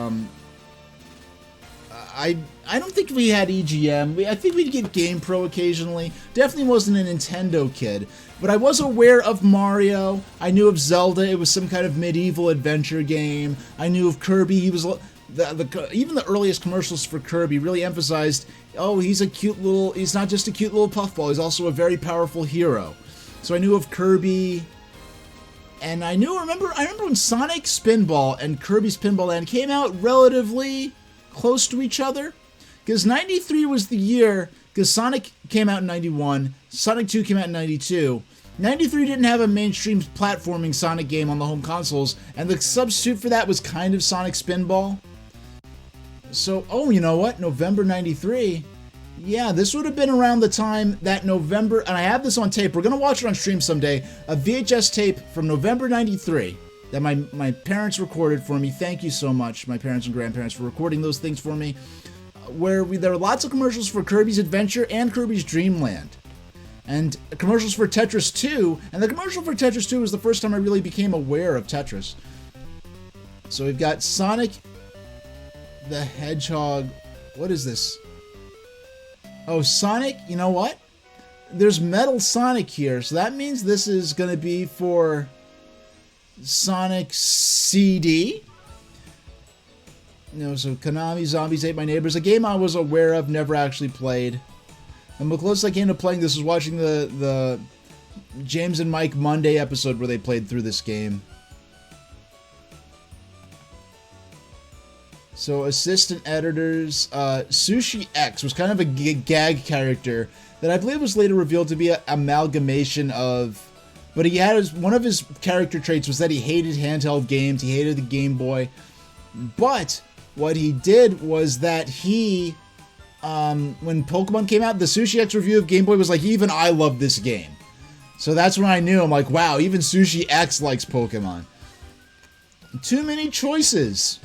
I don't think we had EGM. I think we'd get Game Pro occasionally. Definitely wasn't a Nintendo kid. But I was aware of Mario. I knew of Zelda. It was some kind of medieval adventure game. I knew of Kirby. He was even the earliest commercials for Kirby really emphasized, oh, he's not just a cute little puffball. He's also a very powerful hero. So I knew of Kirby. And I remember when Sonic Spinball and Kirby's Pinball Land came out relatively close to each other. Because 93 was the year, because Sonic came out in 91, Sonic 2 came out in 92. 93 didn't have a mainstream platforming Sonic game on the home consoles, and the substitute for that was kind of Sonic Spinball. So, oh, you know what? November 93? Yeah, this would have been around the time that November, and I have this on tape, we're going to watch it on stream someday, a VHS tape from November 93 that my parents recorded for me. Thank you so much, my parents and grandparents, for recording those things for me, where there were lots of commercials for Kirby's Adventure and Kirby's Dream Land, and commercials for Tetris 2, and the commercial for Tetris 2 was the first time I really became aware of Tetris. So we've got Sonic the Hedgehog. What is this? Oh, Sonic, you know what? There's Metal Sonic here, so that means this is going to be for Sonic CD. So Konami Zombies Ate My Neighbors, a game I was aware of, never actually played. And the closest I came to playing this was watching the James and Mike Monday episode where they played through this game. So assistant editors, Sushi X was kind of a gag character that I believe was later revealed to be an amalgamation of, but he had one of his character traits was that he hated handheld games, he hated the Game Boy, but what he did was that he, when Pokemon came out, the Sushi X review of Game Boy was like, even I love this game. So that's when I knew. I'm like, wow, even Sushi X likes Pokemon. Too many choices.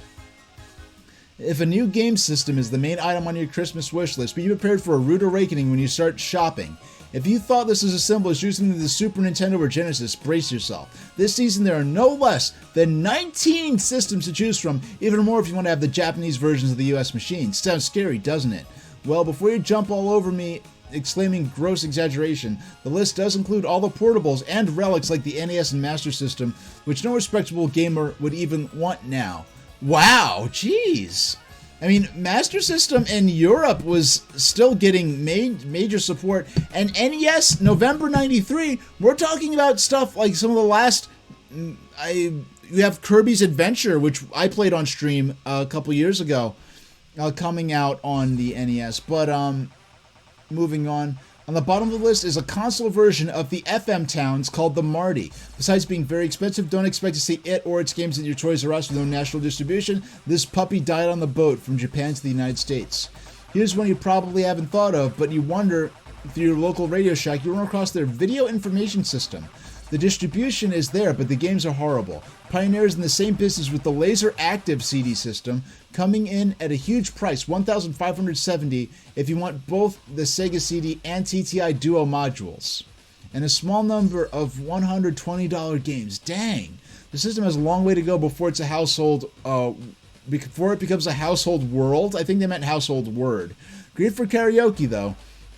If a new game system is the main item on your Christmas wish list, be prepared for a rude awakening when you start shopping. If you thought this was as simple as using the Super Nintendo or Genesis, brace yourself. This season there are no less than 19 systems to choose from, even more if you want to have the Japanese versions of the US machine. Sounds scary, doesn't it? Well, before you jump all over me exclaiming gross exaggeration, the list does include all the portables and relics like the NES and Master System, which no respectable gamer would even want now. Wow, jeez. I mean, Master System in Europe was still getting major support, and NES, November 93, we're talking about stuff like some of the last... you have Kirby's Adventure, which I played on stream a couple years ago, coming out on the NES, but moving on. On the bottom of the list is a console version of the FM Towns called the Marty. Besides being very expensive, don't expect to see it or its games at your Toys R Us with no national distribution. This puppy died on the boat from Japan to the United States. Here's one you probably haven't thought of, but you wonder through your local Radio Shack, you run across their video information system. The distribution is there, but the games are horrible. Pioneers in the same business with the Laser Active CD system, coming in at a huge price, $1,570 if you want both the Sega CD and TTI Duo modules. And a small number of $120 games. Dang! The system has a long way to go before it's a household, before it becomes a household world. I think they meant household word. Great for karaoke, though.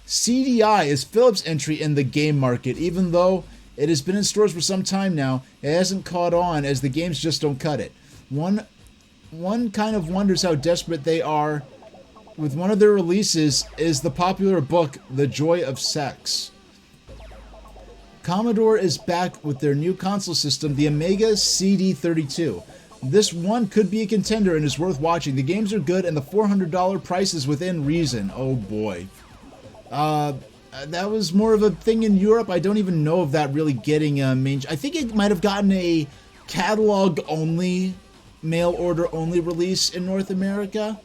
CDI is Philips' entry in the game market, even though it has been in stores for some time now. It hasn't caught on as the games just don't cut it. One kind of wonders how desperate they are. With one of their releases is the popular book, The Joy of Sex. Commodore is back with their new console system, the Amiga CD32. This one could be a contender and is worth watching. The games are good and the $400 price is within reason. Oh boy. That was more of a thing in Europe. I don't even know of that really getting a I think it might have gotten a catalog-only, mail-order-only release in North America.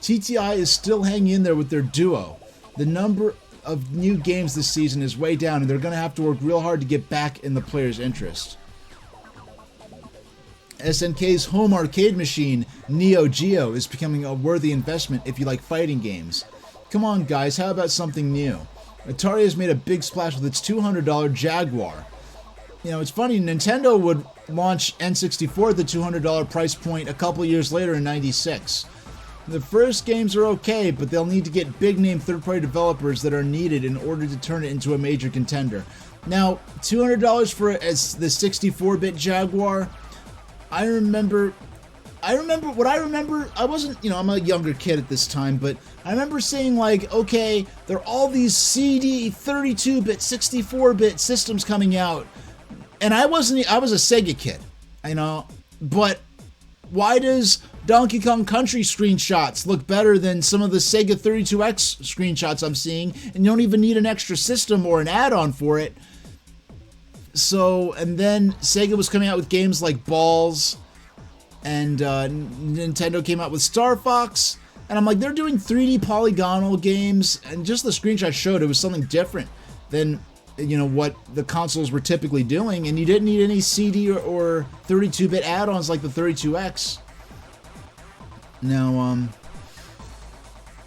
TTI is still hanging in there with their Duo. The number of new games this season is way down, and they're going to have to work real hard to get back in the players' interest. SNK's home arcade machine, Neo Geo, is becoming a worthy investment if you like fighting games. Come on, guys, how about something new? Atari has made a big splash with its $200 Jaguar. You know, it's funny, Nintendo would launch N64 at the $200 price point a couple years later in '96. The first games are okay, but they'll need to get big-name third-party developers that are needed in order to turn it into a major contender. Now, $200 for the 64-bit Jaguar, I wasn't, I'm a younger kid at this time, but I remember saying, like, okay, there are all these CD 32-bit, 64-bit systems coming out, and I was a Sega kid, but why does Donkey Kong Country screenshots look better than some of the Sega 32X screenshots I'm seeing, and you don't even need an extra system or an add-on for it? So, and then Sega was coming out with games like Balls, and Nintendo came out with Star Fox, and I'm like, they're doing 3D polygonal games, and just the screenshot showed it was something different than, what the consoles were typically doing, and you didn't need any CD or 32-bit add-ons like the 32X. Now,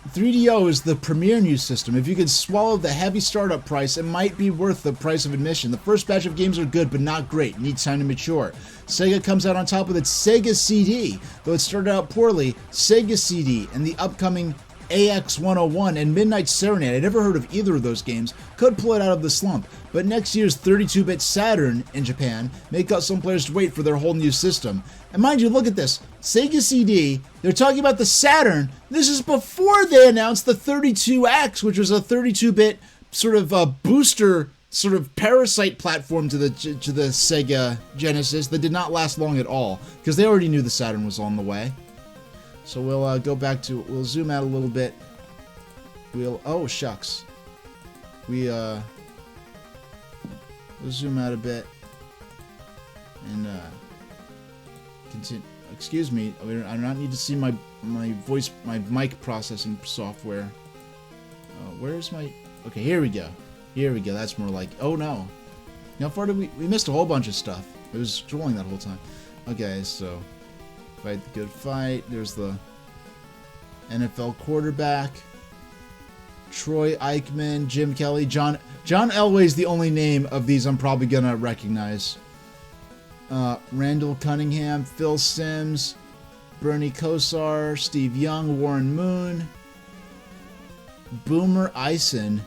3DO is the premier new system. If you could swallow the heavy startup price, it might be worth the price of admission. The first batch of games are good, but not great. Needs time to mature. Sega comes out on top with its Sega CD. Though it started out poorly, Sega CD and the upcoming AX101 and Midnight Serenade, I never heard of either of those games, could pull it out of the slump. But next year's 32-bit Saturn in Japan may cause some players to wait for their whole new system. And mind you, look at this. Sega CD, they're talking about the Saturn. This is before they announced the 32X, which was a 32-bit sort of booster, sort of parasite platform to the Sega Genesis that did not last long at all, because they already knew the Saturn was on the way. So we'll go back to, we'll zoom out a little bit. Oh shucks. We'll zoom out a bit and continue. Excuse me, I do not need to see my voice, my mic processing software. Where's my? Okay, here we go. Here we go. That's more like. Oh no. How far did we missed a whole bunch of stuff. It was trolling that whole time. Okay, so fight the good fight. There's the NFL quarterback. Troy Aikman, Jim Kelly, John Elway's the only name of these I'm probably gonna recognize. Randall Cunningham, Phil Simms, Bernie Kosar, Steve Young, Warren Moon, Boomer Eisen,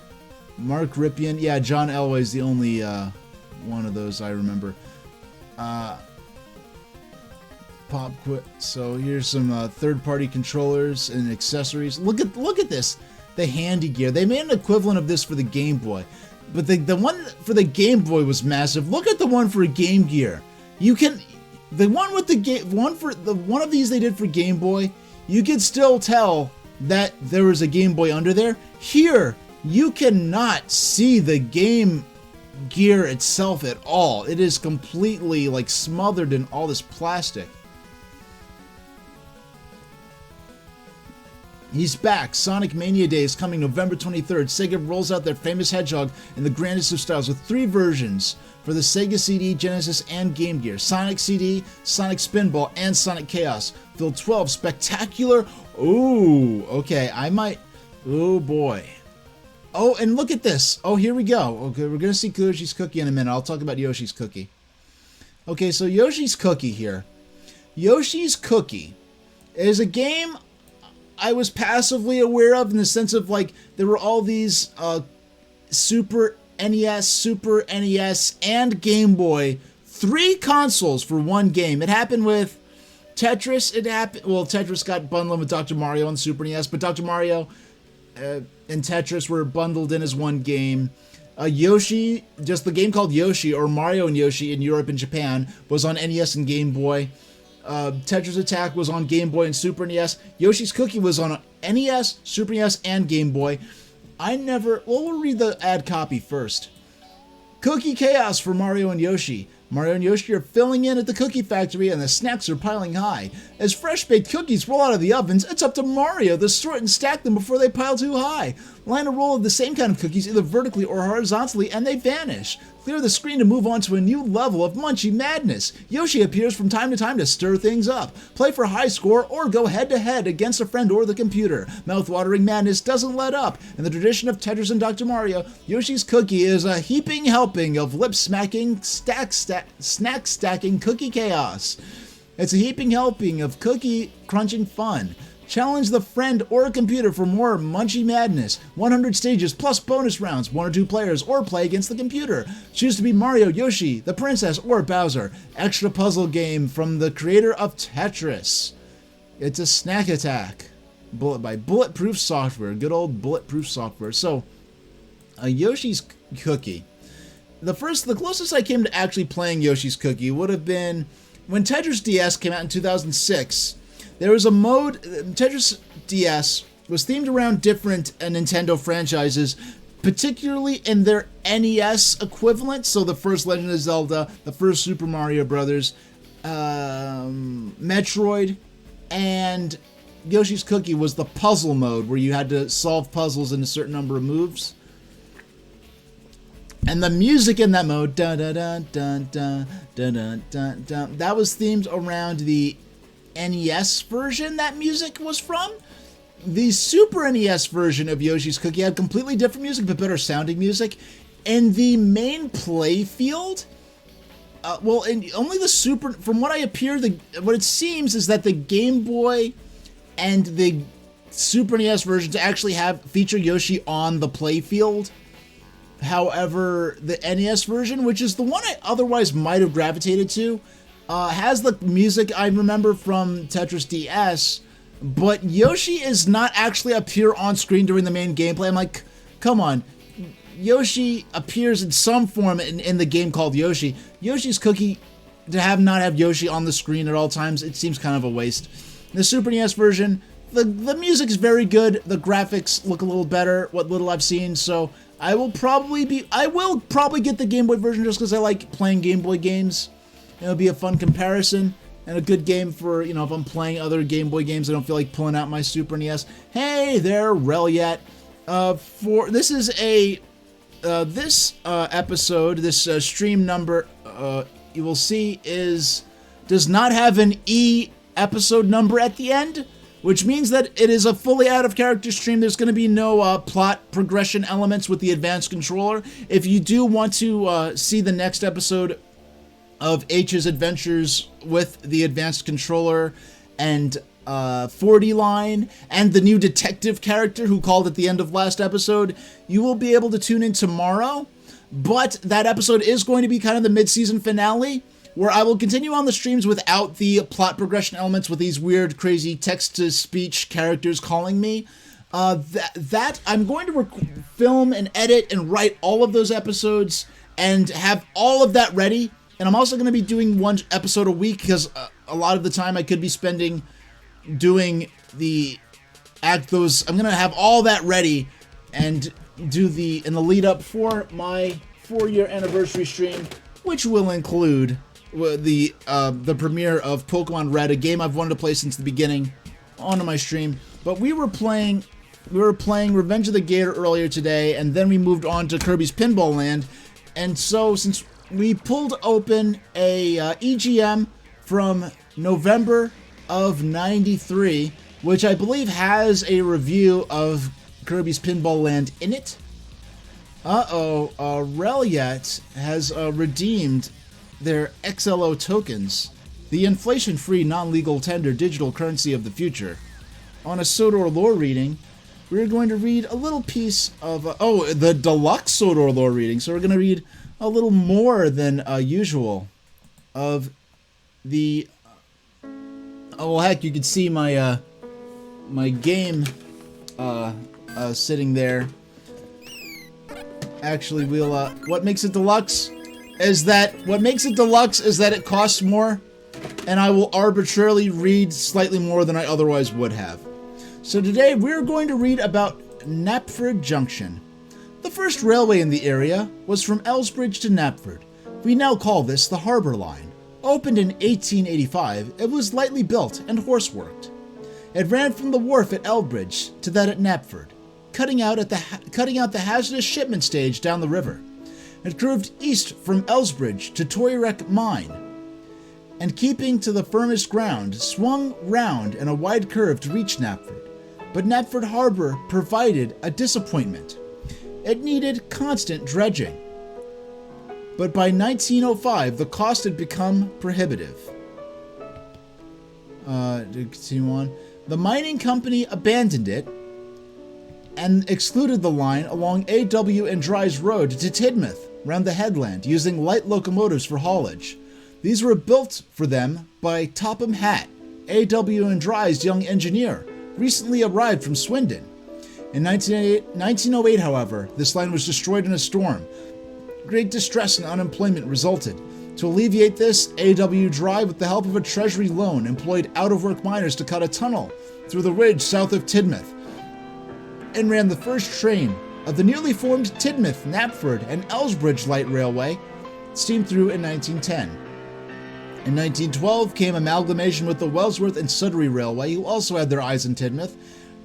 Mark Ripien. Yeah, John Elway's the only one of those I remember. Pop quit. So here's some third-party controllers and accessories. Look at this. The handy gear. They made an equivalent of this for the Game Boy, but the one for the Game Boy was massive. Look at the one for Game Gear. You can, the one with the one of these they did for Game Boy. You can still tell that there was a Game Boy under there. Here, you cannot see the Game Gear itself at all. It is completely like smothered in all this plastic. He's back. Sonic Mania Day is coming November 23rd. Sega rolls out their famous Hedgehog in the grandest of styles with 3 versions for the Sega CD, Genesis, and Game Gear. Sonic CD, Sonic Spinball, and Sonic Chaos. Fill 12 spectacular... Ooh, okay, I might... Oh, boy. Oh, and look at this. Oh, here we go. Okay, we're going to see Yoshi's Cookie in a minute. I'll talk about Yoshi's Cookie. Okay, so Yoshi's Cookie here. Yoshi's Cookie is a game I was passively aware of in the sense of, like, there were all these Super NES, and Game Boy. 3 consoles for one game. It happened with Tetris. Tetris got bundled with Dr. Mario on Super NES, but Dr. Mario and Tetris were bundled in as one game. Yoshi, just the game called Yoshi, or Mario and Yoshi in Europe and Japan, was on NES and Game Boy. Tetris Attack was on Game Boy and Super NES. Yoshi's Cookie was on NES, Super NES, and Game Boy. We'll read the ad copy first. Cookie Chaos for Mario and Yoshi. Mario and Yoshi are filling in at the cookie factory and the snacks are piling high. As fresh-baked cookies roll out of the ovens, it's up to Mario to sort and stack them before they pile too high. Line a roll of the same kind of cookies either vertically or horizontally and they vanish. Clear the screen to move on to a new level of Munchie madness. Yoshi appears from time to time to stir things up. Play for high score or go head-to-head against a friend or the computer. Mouth-watering madness doesn't let up. In the tradition of Tetris and Dr. Mario, Yoshi's Cookie is a heaping helping of lip-smacking, snack-stacking cookie chaos. It's a heaping helping of cookie-crunching fun. Challenge the friend or computer for more Munchie madness. 100 stages plus bonus rounds, 1 or 2 players, or play against the computer. Choose to be Mario, Yoshi, the princess, or Bowser. Extra puzzle game from the creator of Tetris. It's a snack attack by Bulletproof Software. Good old Bulletproof Software. So, Yoshi's Cookie. The closest I came to actually playing Yoshi's Cookie would have been when Tetris DS came out in 2006. There was a mode, Tetris DS was themed around different Nintendo franchises, particularly in their NES equivalent. So the first Legend of Zelda, the first Super Mario Brothers, Metroid, and Yoshi's Cookie was the puzzle mode where you had to solve puzzles in a certain number of moves. And the music in that mode, dun dun dun dun dun dun dun dun dun, that was themed around the NES version that music was from. The Super NES version of Yoshi's Cookie had completely different music, but better sounding music. And the main play field, and only the Super, from what what it seems is that the Game Boy and the Super NES versions actually feature Yoshi on the play field. However, the NES version, which is the one I otherwise might have gravitated to, has the music I remember from Tetris DS, but Yoshi is not actually appear on screen during the main gameplay. I'm like, come on. Yoshi appears in some form in the game called Yoshi. Yoshi's Cookie, to not have Yoshi on the screen at all times, it seems kind of a waste. The Super NES version, the music is very good. The graphics look a little better, what little I've seen, so I will probably get the Game Boy version just because I like playing Game Boy games. It'll be a fun comparison and a good game for, if I'm playing other Game Boy games, I don't feel like pulling out my Super NES. Hey there, Reliat. This is a this episode, this stream number, you will see does not have an E episode number at the end, which means that it is a fully out-of-character stream. There's going to be no plot progression elements with the advanced controller. If you do want to see the next episode of H's adventures with the advanced controller and 40 line and the new detective character who called at the end of last episode, you will be able to tune in tomorrow. But that episode is going to be kind of the mid-season finale, where I will continue on the streams without the plot progression elements with these weird, crazy text-to-speech characters calling me. That I'm going to film and edit and write all of those episodes and have all of that ready. And I'm also going to be doing one episode a week because a lot of the time I could be spending doing I'm going to have all that ready and do in the lead up for my 4-year anniversary stream, which will include the premiere of Pokemon Red, a game I've wanted to play since the beginning, onto my stream. But we were playing Revenge of the Gator earlier today, and then we moved on to Kirby's Pinball Land. And so since we pulled open a EGM from November of 93, which I believe has a review of Kirby's Pinball Land in it. Reliet has redeemed their XLO tokens, the inflation-free, non-legal tender digital currency of the future. On a Sodor lore reading, we're going to read a little piece of the deluxe Sodor lore reading. So we're going to read a little more than usual of the. Oh well, heck, you can see my my game sitting there. Actually, we'll what makes it deluxe is that it costs more, and I will arbitrarily read slightly more than I otherwise would have. So today we're going to read about Knapford Junction. The first railway in the area was from Elsbridge to Knapford. We now call this the Harbour Line. Opened in 1885, it was lightly built and horse-worked. It ran from the wharf at Elbridge to that at Knapford, cutting out the hazardous shipment stage down the river. It curved east from Elsbridge to Toyrek Mine, and keeping to the firmest ground, swung round in a wide curve to reach Knapford. But Knapford Harbour provided a disappointment. It needed constant dredging. But by 1905, the cost had become prohibitive. To continue on. The mining company abandoned it and excluded the line along A.W. and Dry's Road to Tidmouth, round the headland, using light locomotives for haulage. These were built for them by Topham Hatt, A.W. and Dry's young engineer, recently arrived from Swindon. In 1908, however, this line was destroyed in a storm. Great distress and unemployment resulted. To alleviate this, A.W. Dry, with the help of a treasury loan, employed out-of-work miners to cut a tunnel through the ridge south of Tidmouth, and ran the first train of the newly formed Tidmouth, Knapford, and Elsbridge Light Railway, steamed through in 1910. In 1912 came amalgamation with the Wellsworth and Sudbury Railway, who also had their eyes in Tidmouth,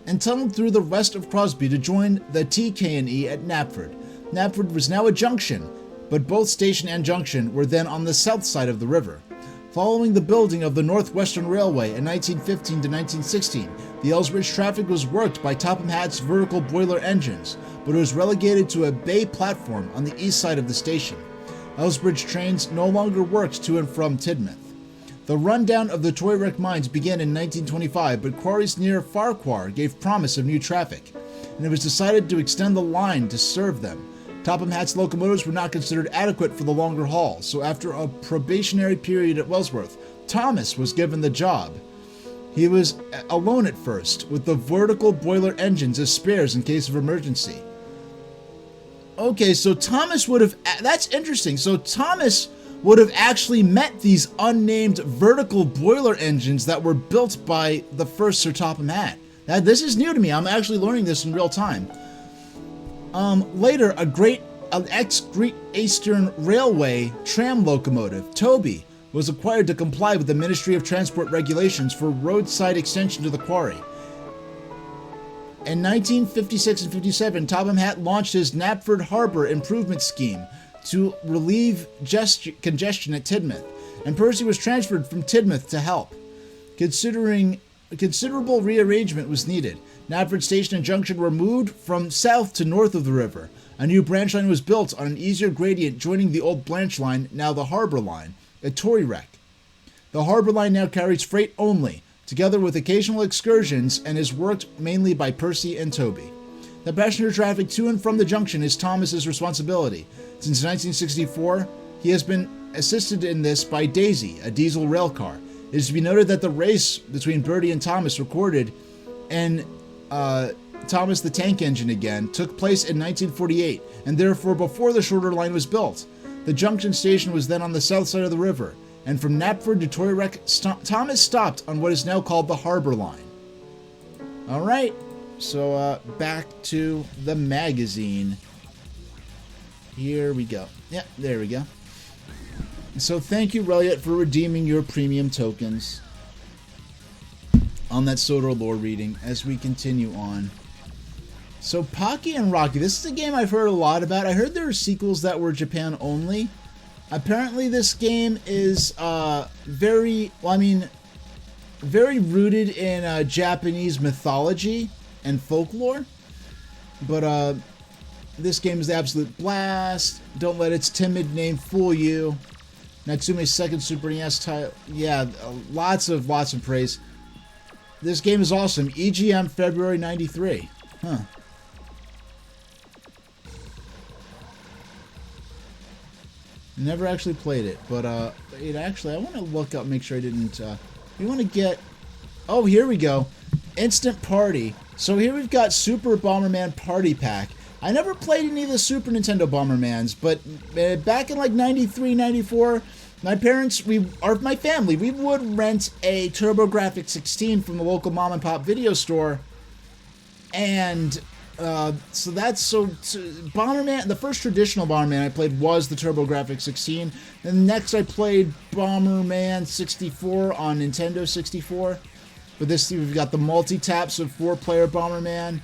and tunneled through the rest of Crosby to join the TK&E at Knapford. Knapford was now a junction, but both station and junction were then on the south side of the river. Following the building of the Northwestern Railway in 1915 to 1916, the Elsbridge traffic was worked by Topham Hatt's vertical boiler engines, but it was relegated to a bay platform on the east side of the station. Elsbridge trains no longer worked to and from Tidmouth. The rundown of the Toyrek mines began in 1925, but quarries near Farquhar gave promise of new traffic, and it was decided to extend the line to serve them. Topham Hatt's locomotives were not considered adequate for the longer haul, so after a probationary period at Wellsworth, Thomas was given the job. He was alone at first, with the vertical boiler engines as spares in case of emergency. Okay, so Thomas would have... That's interesting. So Thomas would have actually met these unnamed vertical boiler engines that were built by the first Sir Topham Hatt. This is new to me. I'm actually learning this in real time. Later, an ex-Great Eastern Railway tram locomotive, Toby, was acquired to comply with the Ministry of Transport regulations for roadside extension to the quarry. In 1956 and 57, Topham Hatt launched his Knapford Harbor Improvement Scheme to relieve congestion at Tidmouth, and Percy was transferred from Tidmouth to help. Considering considerable rearrangement was needed, Knapford Station and Junction were moved from south to north of the river. A new branch line was built on an easier gradient joining the old branch line, now the Harbor Line, at Tory Wreck. The Harbor Line now carries freight only, together with occasional excursions, and is worked mainly by Percy and Toby. The passenger traffic to and from the junction is Thomas's responsibility. Since 1964, he has been assisted in this by Daisy, a diesel rail car. It is to be noted that the race between Bertie and Thomas, recorded in Thomas the Tank Engine again, took place in 1948, and therefore before the shorter line was built. The junction station was then on the south side of the river, and from Knapford to Tory Wreck, Thomas stopped on what is now called the Harbor Line. Alright, so back to the magazine. Here we go. Yeah, there we go. So thank you, Reliot, for redeeming your premium tokens on that Sodor lore reading as we continue on. So Pocky and Rocky, this is a game I've heard a lot about. I heard there are sequels that were Japan only. Apparently this game is very rooted in Japanese mythology and folklore. But this game is the absolute blast. Don't let its timid name fool you. Natsume's second Super NES title. Yeah, lots of praise. This game is awesome. EGM February 93. Huh. Never actually played it, but actually, I want to look up, make sure I didn't. You want to get. Oh, here we go. Instant Party. So here we've got Super Bomberman Party Pack. I never played any of the Super Nintendo Bombermans, but back in like 93, 94, my parents, my family, we would rent a TurboGrafx 16 from the local mom and pop video store, and Bomberman, the first traditional Bomberman I played was the TurboGrafx 16, and next I played Bomberman 64 on Nintendo 64. But this, we've got the multi-taps of 4-player Bomberman.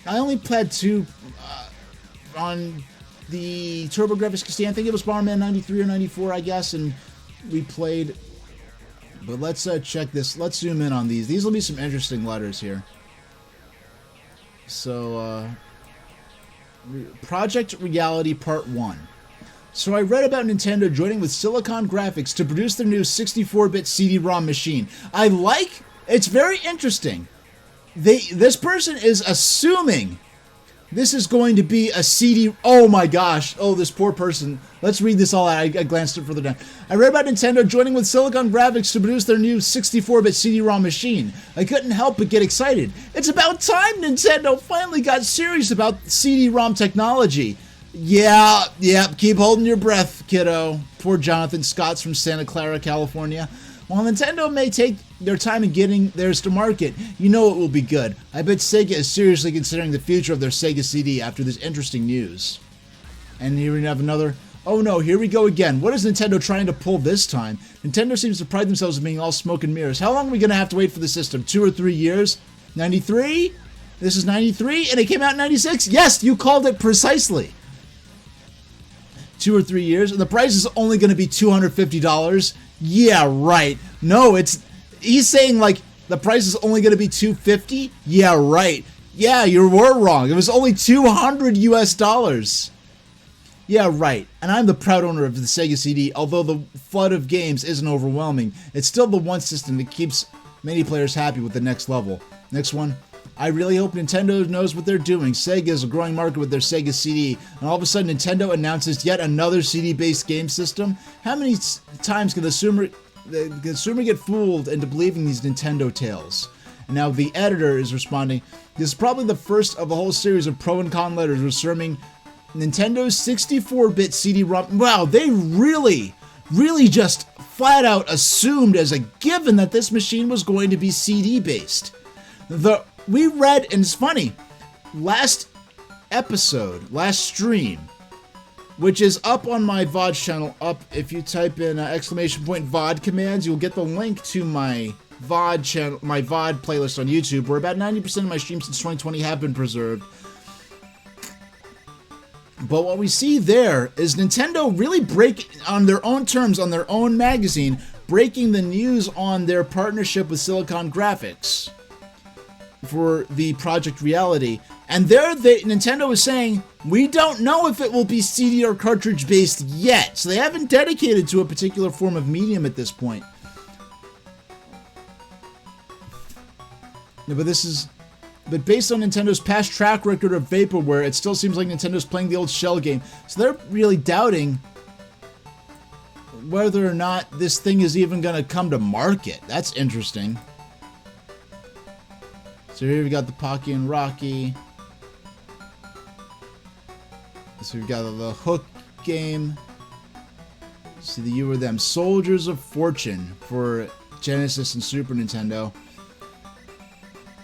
I only played 2 on the TurboGrafx 16. I think it was Bomberman 93 or 94, I guess, and we played. But let's check this. Let's zoom in on these. These will be some interesting letters here. So, Project Reality Part 1. So I read about Nintendo joining with Silicon Graphics to produce their new 64-bit CD-ROM machine. It's very interesting. This person is assuming this is going to be a CD. Oh my gosh. Oh, this poor person. Let's read this all out. I glanced it further down. I read about Nintendo joining with Silicon Graphics to produce their new 64-bit CD-ROM machine. I couldn't help but get excited. It's about time Nintendo finally got serious about CD-ROM technology. Yeah, keep holding your breath, kiddo. Poor Jonathan Scott's from Santa Clara, California. While Nintendo may take their time in getting theirs to market, you know it will be good. I bet Sega is seriously considering the future of their Sega CD after this interesting news. And here we have another. Oh no, here we go again. What is Nintendo trying to pull this time? Nintendo seems to pride themselves on being all smoke and mirrors. How long are we going to have to wait for the system? 2 or 3 years? 93? This is 93 and it came out in 96? Yes, you called it precisely. 2 or 3 years, and the price is only going to be $250. Yeah, right. No, he's saying like the price is only going to be $250. Yeah, right. Yeah, you were wrong. It was only $200 US. Yeah, right. And I'm the proud owner of the Sega CD. Although the flood of games isn't overwhelming, it's still the one system that keeps many players happy with the next level. Next one. I really hope Nintendo knows what they're doing. Sega is a growing market with their Sega CD, and all of a sudden Nintendo announces yet another CD-based game system. How many times can the consumer get fooled into believing these Nintendo tales? And now the editor is responding. This is probably the first of a whole series of pro and con letters affirming Nintendo's 64-bit CD-ROM. Wow, they really just flat out assumed as a given that this machine was going to be CD-based. We read, and it's funny, last stream, which is up on my VOD channel, if you type in !VOD commands, you'll get the link to my VOD channel, my VOD playlist on YouTube, where about 90% of my streams since 2020 have been preserved. But what we see there is Nintendo really on their own terms, on their own magazine, breaking the news on their partnership with Silicon Graphics for the Project Reality. And there, Nintendo is saying, we don't know if it will be CD or cartridge based yet. So they haven't dedicated to a particular form of medium at this point. No, but based on Nintendo's past track record of vaporware, it still seems like Nintendo's playing the old shell game. So they're really doubting whether or not this thing is even going to come to market. That's interesting. So here we got the Pocky and Rocky. So we've got the Hook game. See the You or Them. Soldiers of Fortune for Genesis and Super Nintendo.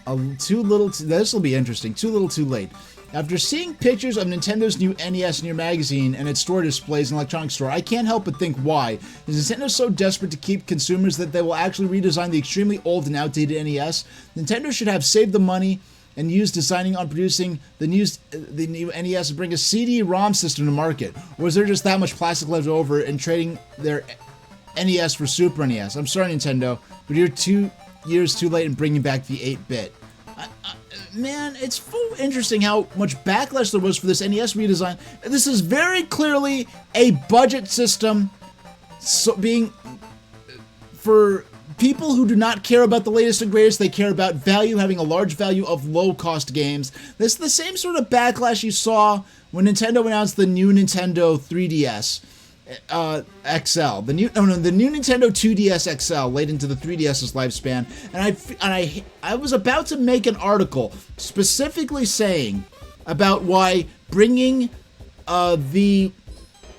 This will be interesting. Too little, too late. After seeing pictures of Nintendo's new NES in your magazine and its store displays in an electronics store, I can't help but think why. Is Nintendo so desperate to keep consumers that they will actually redesign the extremely old and outdated NES? Nintendo should have saved the money and used designing on producing the new NES to bring a CD-ROM system to market. Or is there just that much plastic left over and trading their NES for Super NES? I'm sorry, Nintendo, but you're 2 years too late in bringing back the 8-bit. Man, it's so interesting how much backlash there was for this NES redesign. This is very clearly a budget system, for people who do not care about the latest and greatest. They care about value, having a large value of low-cost games. This is the same sort of backlash you saw when Nintendo announced the new Nintendo 3DS XL, the new Nintendo 2DS XL, late into the 3DS's lifespan, and I was about to make an article specifically saying about why bringing the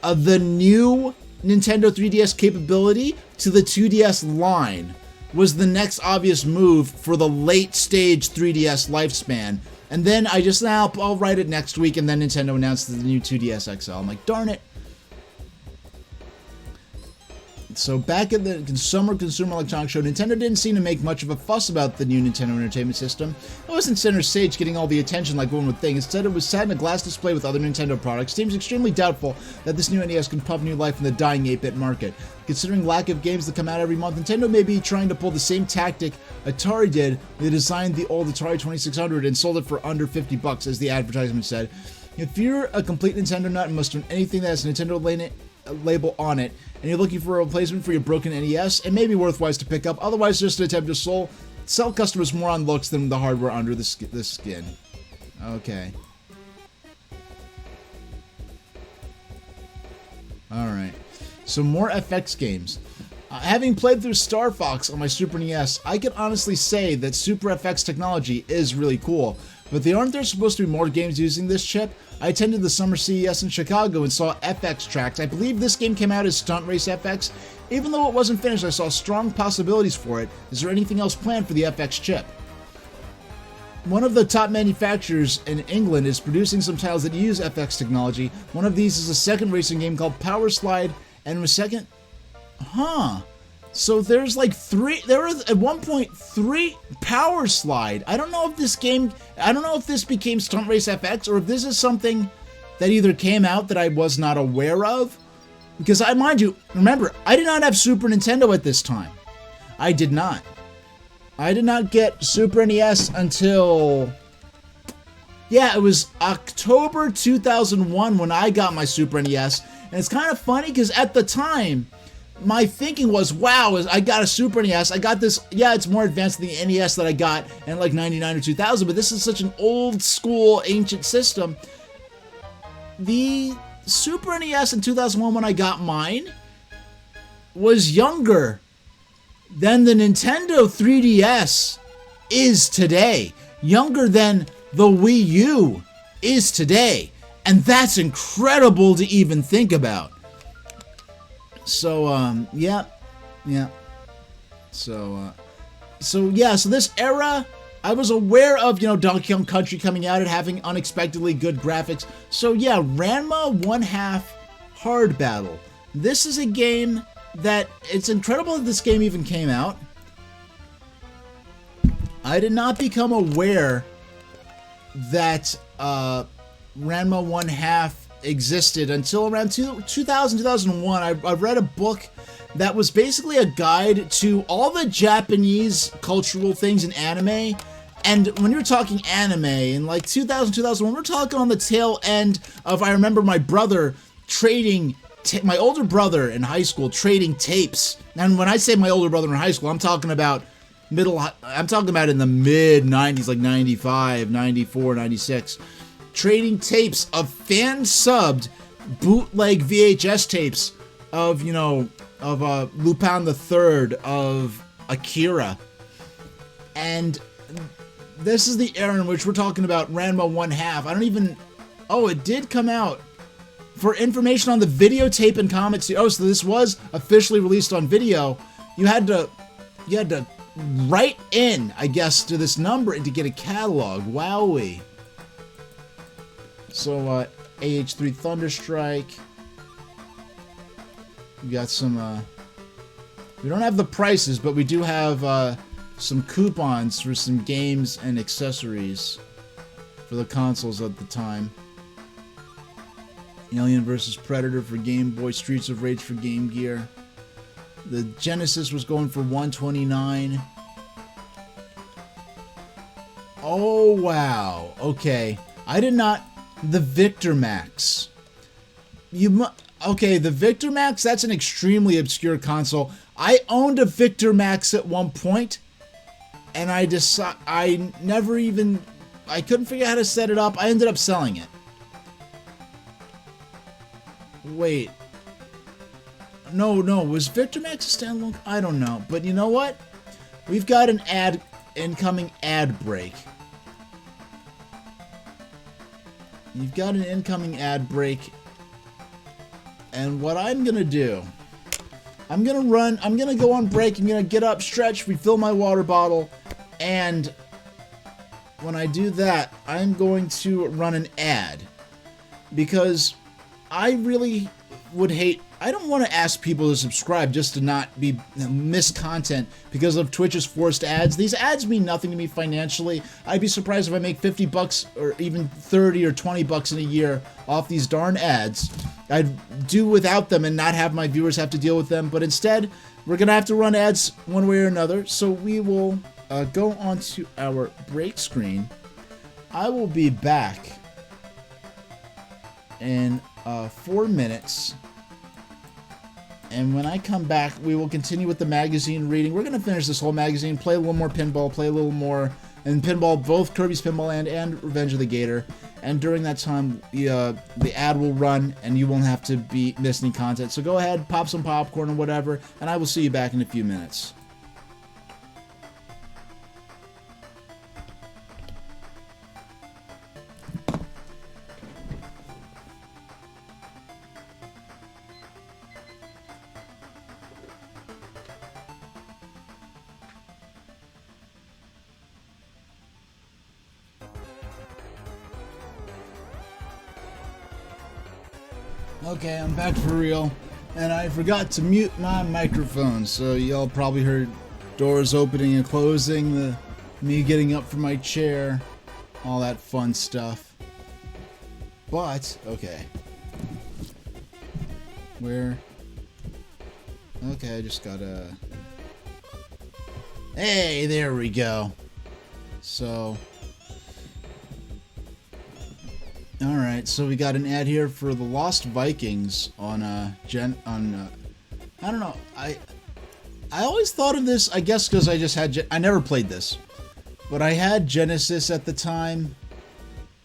new Nintendo 3DS capability to the 2DS line was the next obvious move for the late stage 3DS lifespan. And then I'll write it next week, and then Nintendo announced the new 2DS XL. I'm like, darn it. So back at the Summer Consumer Electronics Show, Nintendo didn't seem to make much of a fuss about the new Nintendo Entertainment System. It wasn't center stage getting all the attention like one would think. Instead, it was sat in a glass display with other Nintendo products. Seems extremely doubtful that this new NES can pump new life in the dying 8-bit market. Considering lack of games that come out every month, Nintendo may be trying to pull the same tactic Atari did. They designed the old Atari 2600 and sold it for under $50, as the advertisement said. If you're a complete Nintendo nut and must own anything that has a Nintendo label on it, and you're looking for a replacement for your broken NES, it may be worthwhile to pick up. Otherwise, just an attempt to sell customers more on looks than the hardware under the skin. Okay. Alright. So more FX games. Having played through Star Fox on my Super NES, I can honestly say that Super FX technology is really cool. But aren't there supposed to be more games using this chip? I attended the Summer CES in Chicago and saw FX tracks. I believe this game came out as Stunt Race FX. Even though it wasn't finished, I saw strong possibilities for it. Is there anything else planned for the FX chip? One of the top manufacturers in England is producing some titles that use FX technology. One of these is a second racing game called Power Slide, and a second... So there's like there was at one point 3 Power Slide. I don't know if this became Stunt Race FX, or if this is something that either came out that I was not aware of. Because remember, I did not have Super Nintendo at this time. I did not. I did not get Super NES until... Yeah, it was October 2001 when I got my Super NES. And it's kind of funny because at the time... my thinking was, wow, I got a Super NES, I got this, yeah, it's more advanced than the NES that I got in like 99 or 2000, but this is such an old school, ancient system. The Super NES in 2001 when I got mine was younger than the Nintendo 3DS is today. Younger than the Wii U is today. And that's incredible to even think about. So, yeah. So this era, I was aware of, Donkey Kong Country coming out and having unexpectedly good graphics. So yeah, Ranma 1/2 Hard Battle. This is a game that, it's incredible that this game even came out. I did not become aware that Ranma 1/2 existed until around 2000, 2001. I read a book that was basically a guide to all the Japanese cultural things in anime. And when you're talking anime in like 2000, 2001, we're talking on the tail end of, I remember my brother trading, my older brother in high school trading tapes. And when I say my older brother in high school, I'm talking about in the mid 90s, like 95, 94, 96. Trading tapes of fan-subbed bootleg VHS tapes of, you know, of Lupin the Third, of Akira. And this is the era in which we're talking about Ranma 1/2. I don't even... Oh, it did come out. For information on the videotape and comics... Oh, so this was officially released on video. You had to write in, I guess, to this number and to get a catalog. Wowee. So, AH3 Thunderstrike. We got some, we don't have the prices, but we do have, some coupons for some games and accessories for the consoles at the time. Alien vs. Predator for Game Boy, Streets of Rage for Game Gear. The Genesis was going for $129. Oh, wow. Okay. I did not... The Victor Max. Okay, the Victor Max, that's an extremely obscure console. I owned a Victor Max at one point, and I couldn't figure out how to set it up. I ended up selling it. Wait. No, was Victor Max a standalone? I don't know, but you know what? We've got an incoming ad break. You've got an incoming ad break. And what I'm gonna do, I'm gonna go on break, I'm gonna get up, stretch, refill my water bottle, and when I do that, I'm going to run an ad. Because I really would hate... I don't want to ask people to subscribe just to not miss content because of Twitch's forced ads. These ads mean nothing to me financially. I'd be surprised if I make 50 bucks or even 30 or 20 bucks in a year off these darn ads. I'd do without them and not have my viewers have to deal with them. But instead, we're going to have to run ads one way or another. So we will go onto our break screen. I will be back in 4 minutes. And when I come back, we will continue with the magazine reading. We're going to finish this whole magazine, play a little more Pinball, play a little more... And Pinball, both Kirby's Pinball Land and Revenge of the Gator. And during that time, the ad will run, and you won't have to miss any content. So go ahead, pop some popcorn or whatever, and I will see you back in a few minutes. Okay, I'm back for real, and I forgot to mute my microphone, so y'all probably heard doors opening and closing, me getting up from my chair, all that fun stuff. But, okay. Okay, I just gotta... Hey, there we go. So... Alright, so we got an ad here for the Lost Vikings on, I don't know, I always thought of this, I guess because I just had, I never played this, but I had Genesis at the time.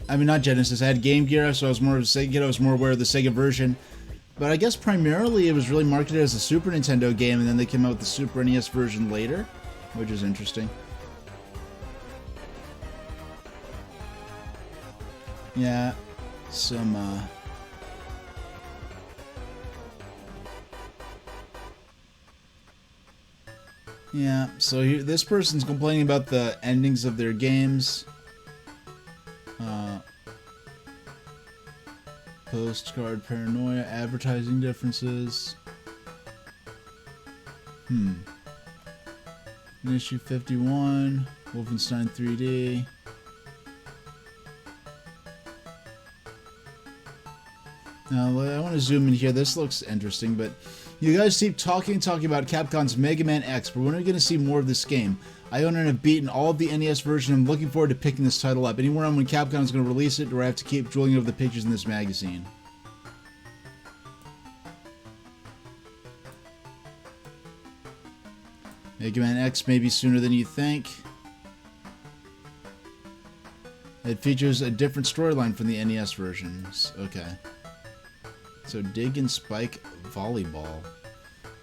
I mean, not Genesis, I had Game Gear, so I was more of a Sega, I was more aware of the Sega version, but I guess primarily it was really marketed as a Super Nintendo game, and then they came out with the Super NES version later, which is interesting. Yeah, some, yeah, so here, this person's complaining about the endings of their games. Postcard paranoia, advertising differences. In issue 51, Wolfenstein 3D. Now, I want to zoom in here. This looks interesting, but you guys keep talking about Capcom's Mega Man X, but when are we going to see more of this game? I own and have beaten all of the NES version. I'm looking forward to picking this title up. Anywhere on when Capcom is going to release it, or I have to keep drooling over the pictures in this magazine? Mega Man X maybe sooner than you think. It features a different storyline from the NES versions. Okay. So Dig and Spike Volleyball.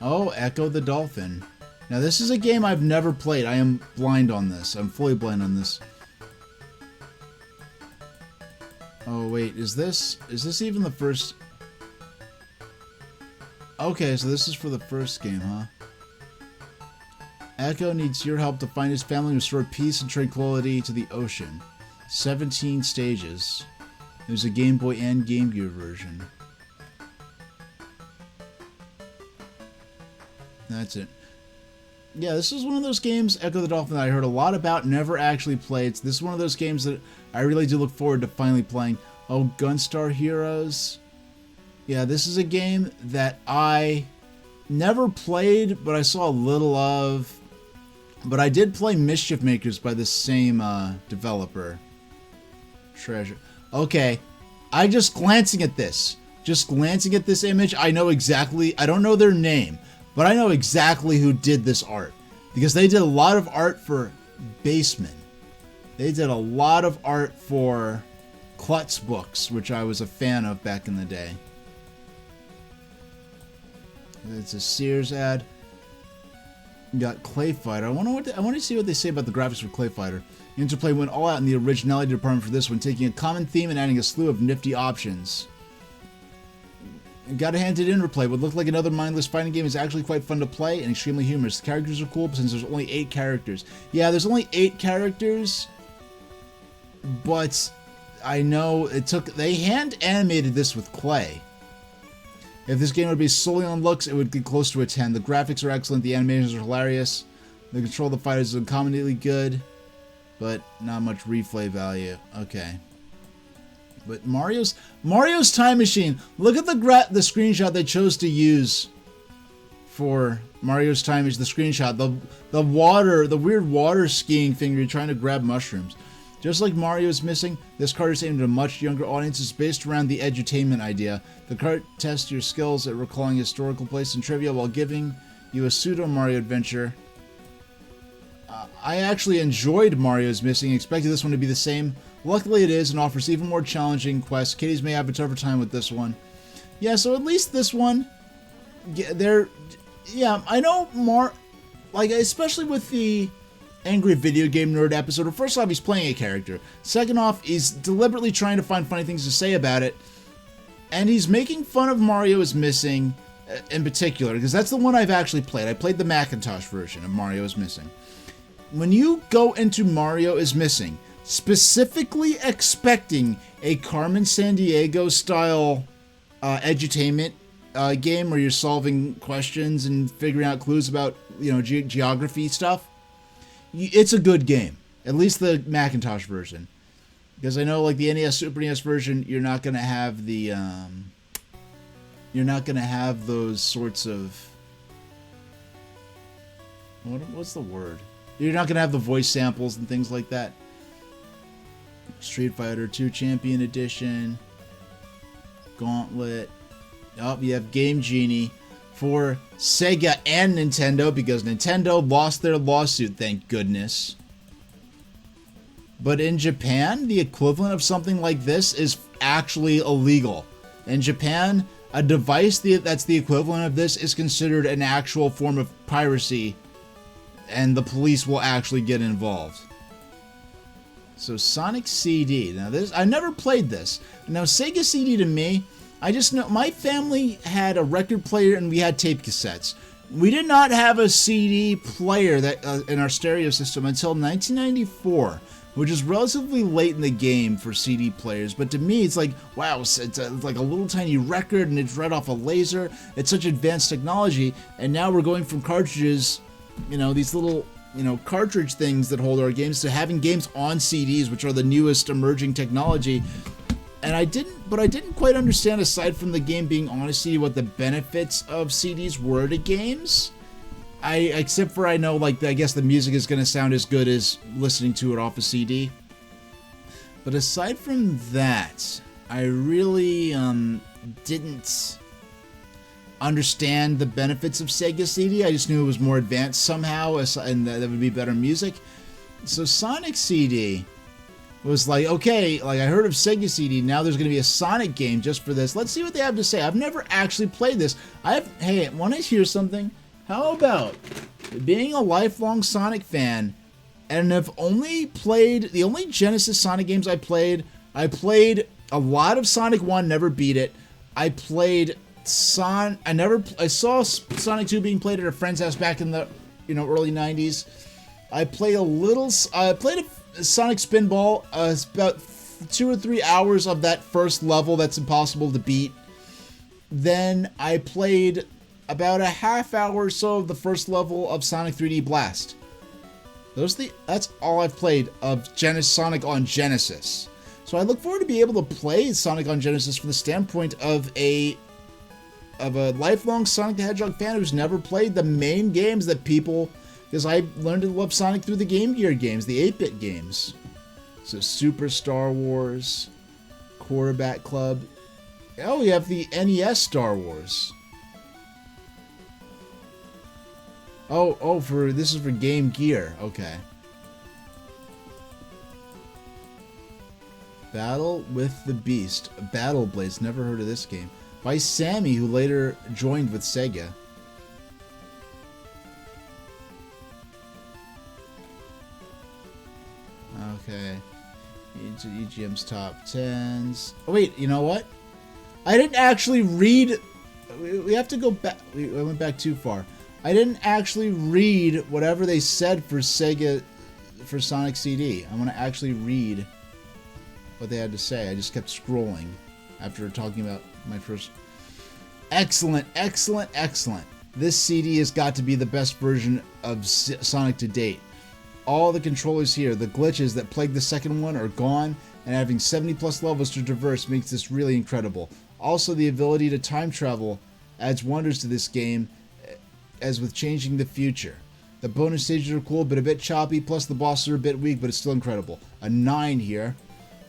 Oh, Echo the Dolphin. Now this is a game I've never played. I am blind on this. I'm fully blind on this. Oh wait, is this even the first? Okay, so this is for the first game, huh? Echo needs your help to find his family and restore peace and tranquility to the ocean. 17 stages. There's a Game Boy and Game Gear version. That's it. Yeah, this is one of those games, Echo the Dolphin, that I heard a lot about, never actually played. This is one of those games that I really do look forward to finally playing. Oh, Gunstar Heroes. Yeah, this is a game that I never played, but I saw a little of. But I did play Mischief Makers by the same developer. Treasure. Okay, just glancing at this image, I know exactly, I don't know their name, but I know exactly who did this art. Because they did a lot of art for Baseman. They did a lot of art for Klutz books, which I was a fan of back in the day. It's a Sears ad. You got Clay Fighter. I want to see what they say about the graphics for Clay Fighter. Interplay went all out in the originality department for this one, taking a common theme and adding a slew of nifty options. Gotta hand it Interplay. What looked like another mindless fighting game is actually quite fun to play and extremely humorous. The characters are cool, but since there's only 8 characters. Yeah, there's only 8 characters, but I know they hand animated this with clay. If this game would be solely on looks, it would get close to a 10. The graphics are excellent, the animations are hilarious, the control of the fighters is uncommonly good, but not much replay value. Okay. But Mario's Time Machine. Look at the screenshot they chose to use for Mario's Time Machine. The screenshot, the weird water skiing thing where you're trying to grab mushrooms. Just like Mario's Missing, this card is aimed at a much younger audience. It's based around the edutainment idea. The card tests your skills at recalling historical places and trivia while giving you a pseudo Mario adventure. I actually enjoyed Mario's Missing, expected this one to be the same. Luckily it is, and offers even more challenging quests. Kiddies may have a tougher time with this one. Yeah, so at least this one, I know especially with the Angry Video Game Nerd episode. First off, he's playing a character. Second off, he's deliberately trying to find funny things to say about it. And he's making fun of Mario is Missing in particular, because that's the one I've actually played. I played the Macintosh version of Mario is Missing. When you go into Mario is Missing, specifically expecting a Carmen Sandiego style edutainment game where you're solving questions and figuring out clues about geography stuff, it's a good game. At least the Macintosh version, because I know like the NES, Super NES version, you're not gonna have the those sorts of what's the word? You're not gonna have the voice samples and things like that. Street Fighter 2 Champion Edition, Gauntlet. Oh, you have Game Genie for Sega and Nintendo, because Nintendo lost their lawsuit, thank goodness. But in Japan, the equivalent of something like this is actually illegal. In Japan, a device that's the equivalent of this is considered an actual form of piracy, and the police will actually get involved. So Sonic CD. Now this, I never played this. Now Sega CD to me, I just know my family had a record player and we had tape cassettes. We did not have a CD player that in our stereo system until 1994, which is relatively late in the game for CD players. But to me, it's like, wow, it's like a little tiny record and it's read off a laser. It's such advanced technology, and now we're going from cartridges, these little cartridge things that hold our games to having games on CDs, which are the newest emerging technology. And I didn't quite understand, aside from the game being on a CD, what the benefits of CDs were to games. Except for I know, like, I guess the music is going to sound as good as listening to it off a CD. But aside from that, I really didn't understand the benefits of Sega CD. I just knew it was more advanced somehow, and that would be better music. So Sonic CD was like, okay, like, I heard of Sega CD, now there's going to be a Sonic game just for this. Let's see what they have to say. I've never actually played this. Hey, want to hear something? How about being a lifelong Sonic fan, and have only played, the only Genesis Sonic games I played a lot of Sonic 1, never beat it. I played I saw Sonic 2 being played at a friend's house back in the early 90s. I played a Sonic Pinball, about 2 or 3 hours of that first level that's impossible to beat. Then I played about a half hour or so of the first level of Sonic 3D Blast. That's all I've played of Sonic on Genesis. So I look forward to be able to play Sonic on Genesis from the standpoint of a lifelong Sonic the Hedgehog fan who's never played the main games that people, because I learned to love Sonic through the Game Gear games, the 8-bit games. So Super Star Wars, Quarterback Club. Oh, we have the NES Star Wars. Oh, this is for Game Gear. Okay. Battle with the Beast. Battle Blades. Never heard of this game. By Sammy, who later joined with Sega. Okay. EGM's top 10s. Oh, wait, you know what? I didn't actually read... We have to go back... We went back too far. I didn't actually read whatever they said for Sega... for Sonic CD. I want to actually read what they had to say. I just kept scrolling after talking about my first... Excellent, excellent, excellent. This CD has got to be the best version of Sonic to date. All the controllers here, the glitches that plagued the second one are gone, and having 70 plus levels to traverse makes this really incredible. Also, the ability to time travel adds wonders to this game, as with changing the future. The bonus stages are cool, but a bit choppy, plus the bosses are a bit weak, but it's still incredible. A 9 here.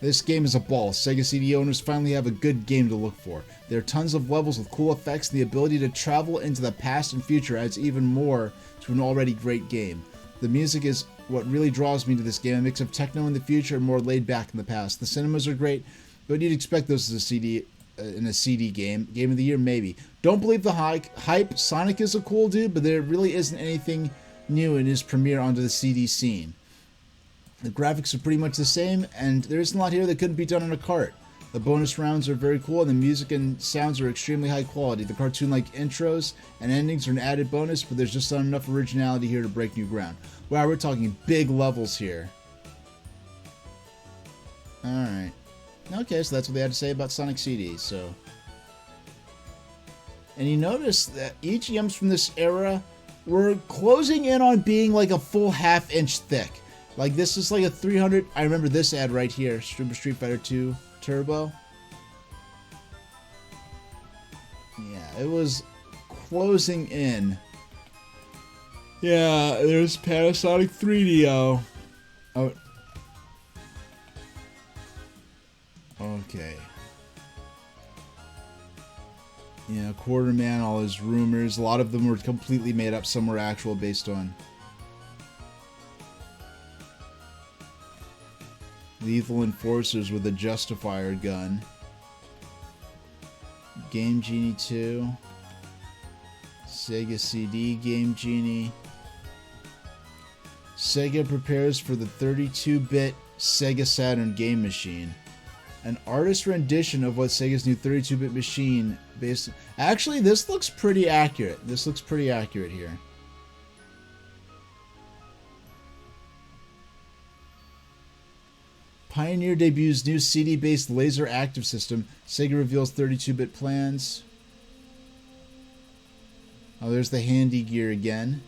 This game is a ball. Sega CD owners finally have a good game to look for. There are tons of levels with cool effects, and the ability to travel into the past and future adds even more to an already great game. The music is what really draws me to this game, a mix of techno in the future and more laid back in the past. The cinemas are great, but you'd expect those as a CD, in a CD game. Game of the year, maybe. Don't believe the hype. Sonic is a cool dude, but there really isn't anything new in his premiere onto the CD scene. The graphics are pretty much the same, and there isn't a lot here that couldn't be done on a cart. The bonus rounds are very cool, and the music and sounds are extremely high quality. The cartoon-like intros and endings are an added bonus, but there's just not enough originality here to break new ground. Wow, we're talking big levels here. Alright. Okay, so that's what they had to say about Sonic CD, so... And you notice that EGMs from this era were closing in on being like a full half-inch thick. Like, this is like a 300... I remember this ad right here. Super Street Fighter 2 Turbo. Yeah, it was closing in. Yeah, there's Panasonic 3DO. Oh. Okay. Yeah, Quarterman, all his rumors. A lot of them were completely made up. Some were actual based on... Lethal Enforcers with a Justifier gun. Game Genie 2. Sega CD Game Genie. Sega prepares for the 32-bit Sega Saturn game machine. An artist rendition of what Sega's new 32-bit machine based... Actually, this looks pretty accurate. This looks pretty accurate here. Pioneer debuts new CD-based laser active system. Sega reveals 32-bit plans. Oh, there's the handy gear again.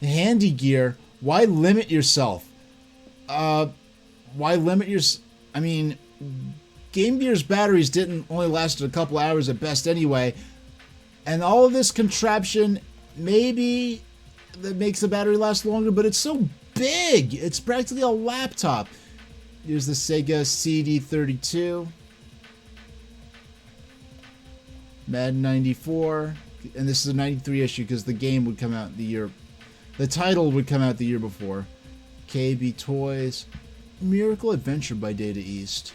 Handy gear. Why limit yourself? Why limit your... I mean, Game Gear's batteries didn't only last a couple hours at best anyway. And all of this contraption, maybe that makes the battery last longer, but it's so big. It's practically a laptop. Here's the Sega CD32. Madden 94. And this is a 93 issue because the game would come out the year... The title would come out the year before. KB Toys. Miracle Adventure by Data East.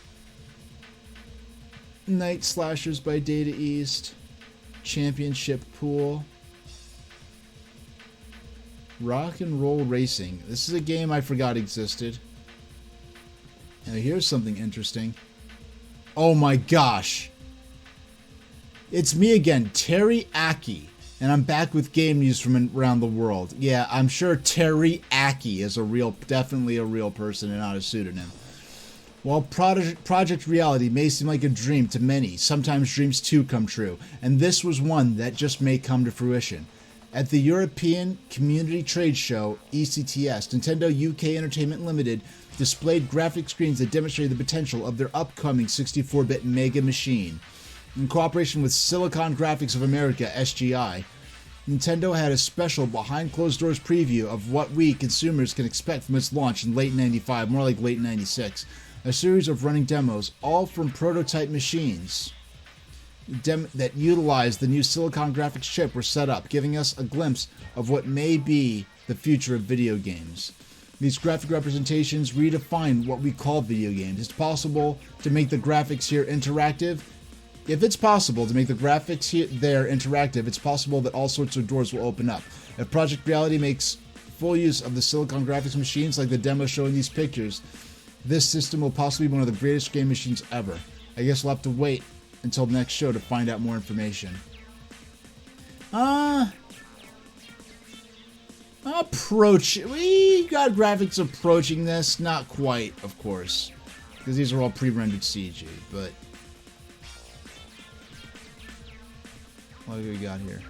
Night Slashers by Data East. Championship Pool. Rock and Roll Racing. This is a game I forgot existed. Now here's something interesting. Oh my gosh. It's me again, Terry Aki. And I'm back with game news from around the world. Yeah, I'm sure Terry Aki is definitely a real person and not a pseudonym. While Project Reality may seem like a dream to many, sometimes dreams too come true, and this was one that just may come to fruition. At the European Community Trade Show, ECTS, Nintendo UK Entertainment Limited displayed graphic screens that demonstrated the potential of their upcoming 64-bit Mega Machine. In cooperation with Silicon Graphics of America, SGI, Nintendo had a special behind-closed-doors preview of what we consumers can expect from its launch in late 95, more like late 96. A series of running demos, all from prototype machines that utilized the new Silicon Graphics chip, were set up, giving us a glimpse of what may be the future of video games. These graphic representations redefine what we call video games. It's possible to make the graphics here interactive. If it's possible to make the graphics there interactive, it's possible that all sorts of doors will open up. If Project Reality makes full use of the Silicon Graphics machines like the demo showing these pictures, this system will possibly be one of the greatest game machines ever. I guess we'll have to wait until the next show to find out more information. We got graphics approaching this. Not quite, of course, because these are all pre-rendered CG, but... What do we got here?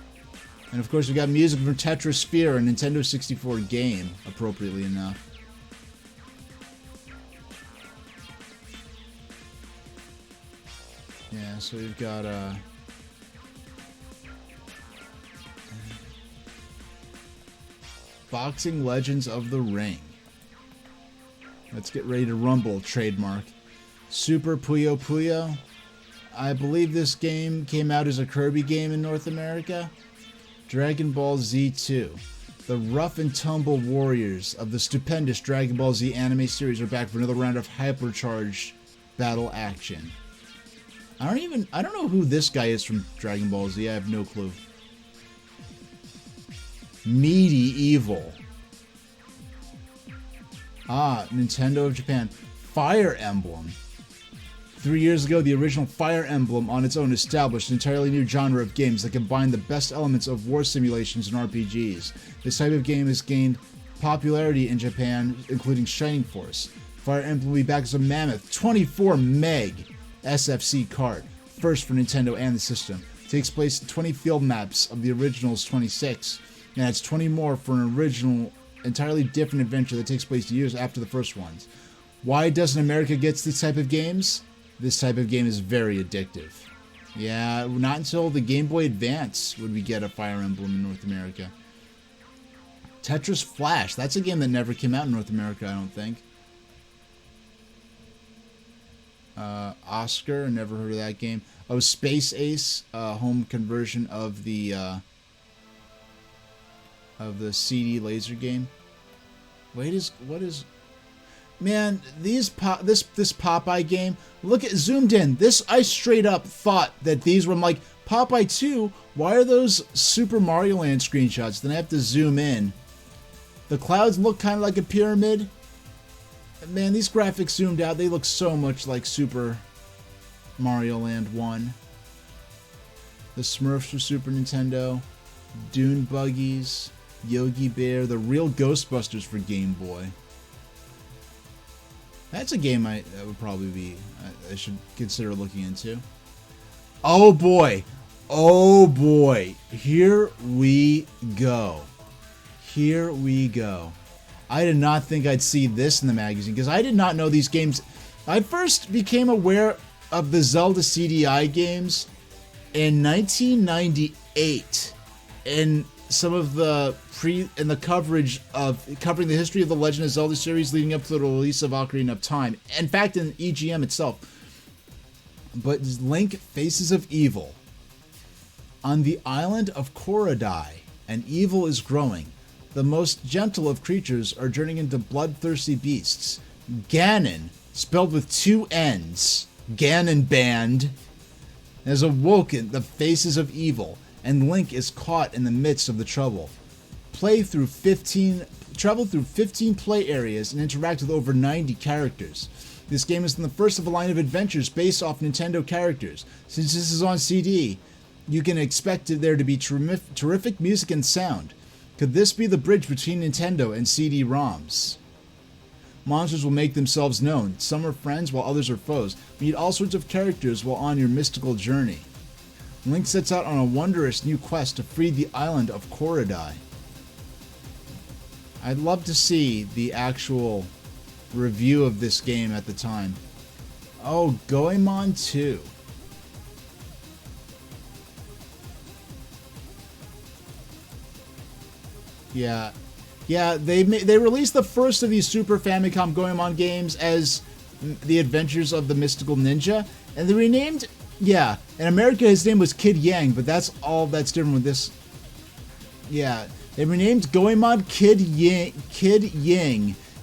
And of course we got music from Tetrasphere, a Nintendo 64 game, appropriately enough. Yeah, so we've got Boxing Legends of the Ring. Let's get ready to rumble, trademark. Super Puyo Puyo. I believe this game came out as a Kirby game in North America. Dragon Ball Z 2. The rough and tumble warriors of the stupendous Dragon Ball Z anime series are back for another round of hypercharged battle action. I don't know who this guy is from Dragon Ball Z. I have no clue. Medieval. Nintendo of Japan. Fire Emblem. 3 years ago, the original Fire Emblem on its own established an entirely new genre of games that combine the best elements of war simulations and RPGs. This type of game has gained popularity in Japan, including Shining Force. Fire Emblem will be back as a mammoth 24 meg SFC card, first for Nintendo and the system. It takes place in 20 field maps of the original's 26, and adds 20 more for an original, entirely different adventure that takes place years after the first ones. Why doesn't America get these type of games? This type of game is very addictive. Yeah, not until the Game Boy Advance would we get a Fire Emblem in North America. Tetris Flash. That's a game that never came out in North America, I don't think. Oscar. Never heard of that game. Oh, Space Ace. Home conversion of the CD laser game. What is... Man, this Popeye game, look at zoomed in. I straight up thought that these were, I'm like, Popeye 2, why are those Super Mario Land screenshots? Then I have to zoom in. The clouds look kind of like a pyramid. Man, these graphics zoomed out, they look so much like Super Mario Land 1. The Smurfs for Super Nintendo. Dune Buggies. Yogi Bear. The real Ghostbusters for Game Boy. That's a game that would probably be, I should consider looking into. Oh boy. Oh boy. Here we go. Here we go. I did not think I'd see this in the magazine because I did not know these games. I first became aware of the Zelda CDI games in 1998 in some of the covering the history of the Legend of Zelda series leading up to the release of Ocarina of Time. In fact, in EGM itself. But Link Faces of Evil. On the island of Korodai, an evil is growing. The most gentle of creatures are turning into bloodthirsty beasts. Ganon, spelled with 2 N's, Ganon Band, has awoken the faces of evil, and Link is caught in the midst of the trouble. Travel through 15 play areas and interact with over 90 characters. This game is the first of a line of adventures based off Nintendo characters. Since this is on CD, you can expect there to be terrific music and sound. Could this be the bridge between Nintendo and CD-ROMs? Monsters will make themselves known. Some are friends while others are foes. Meet all sorts of characters while on your mystical journey. Link sets out on a wondrous new quest to free the island of Korodai. I'd love to see the actual review of this game at the time. Oh, Goemon 2. Yeah, they released the first of these Super Famicom Goemon games as The Adventures of the Mystical Ninja, and they renamed, in America his name was Kid Yang, but that's all that's different with this. Yeah, they renamed Goemon Kid Yang,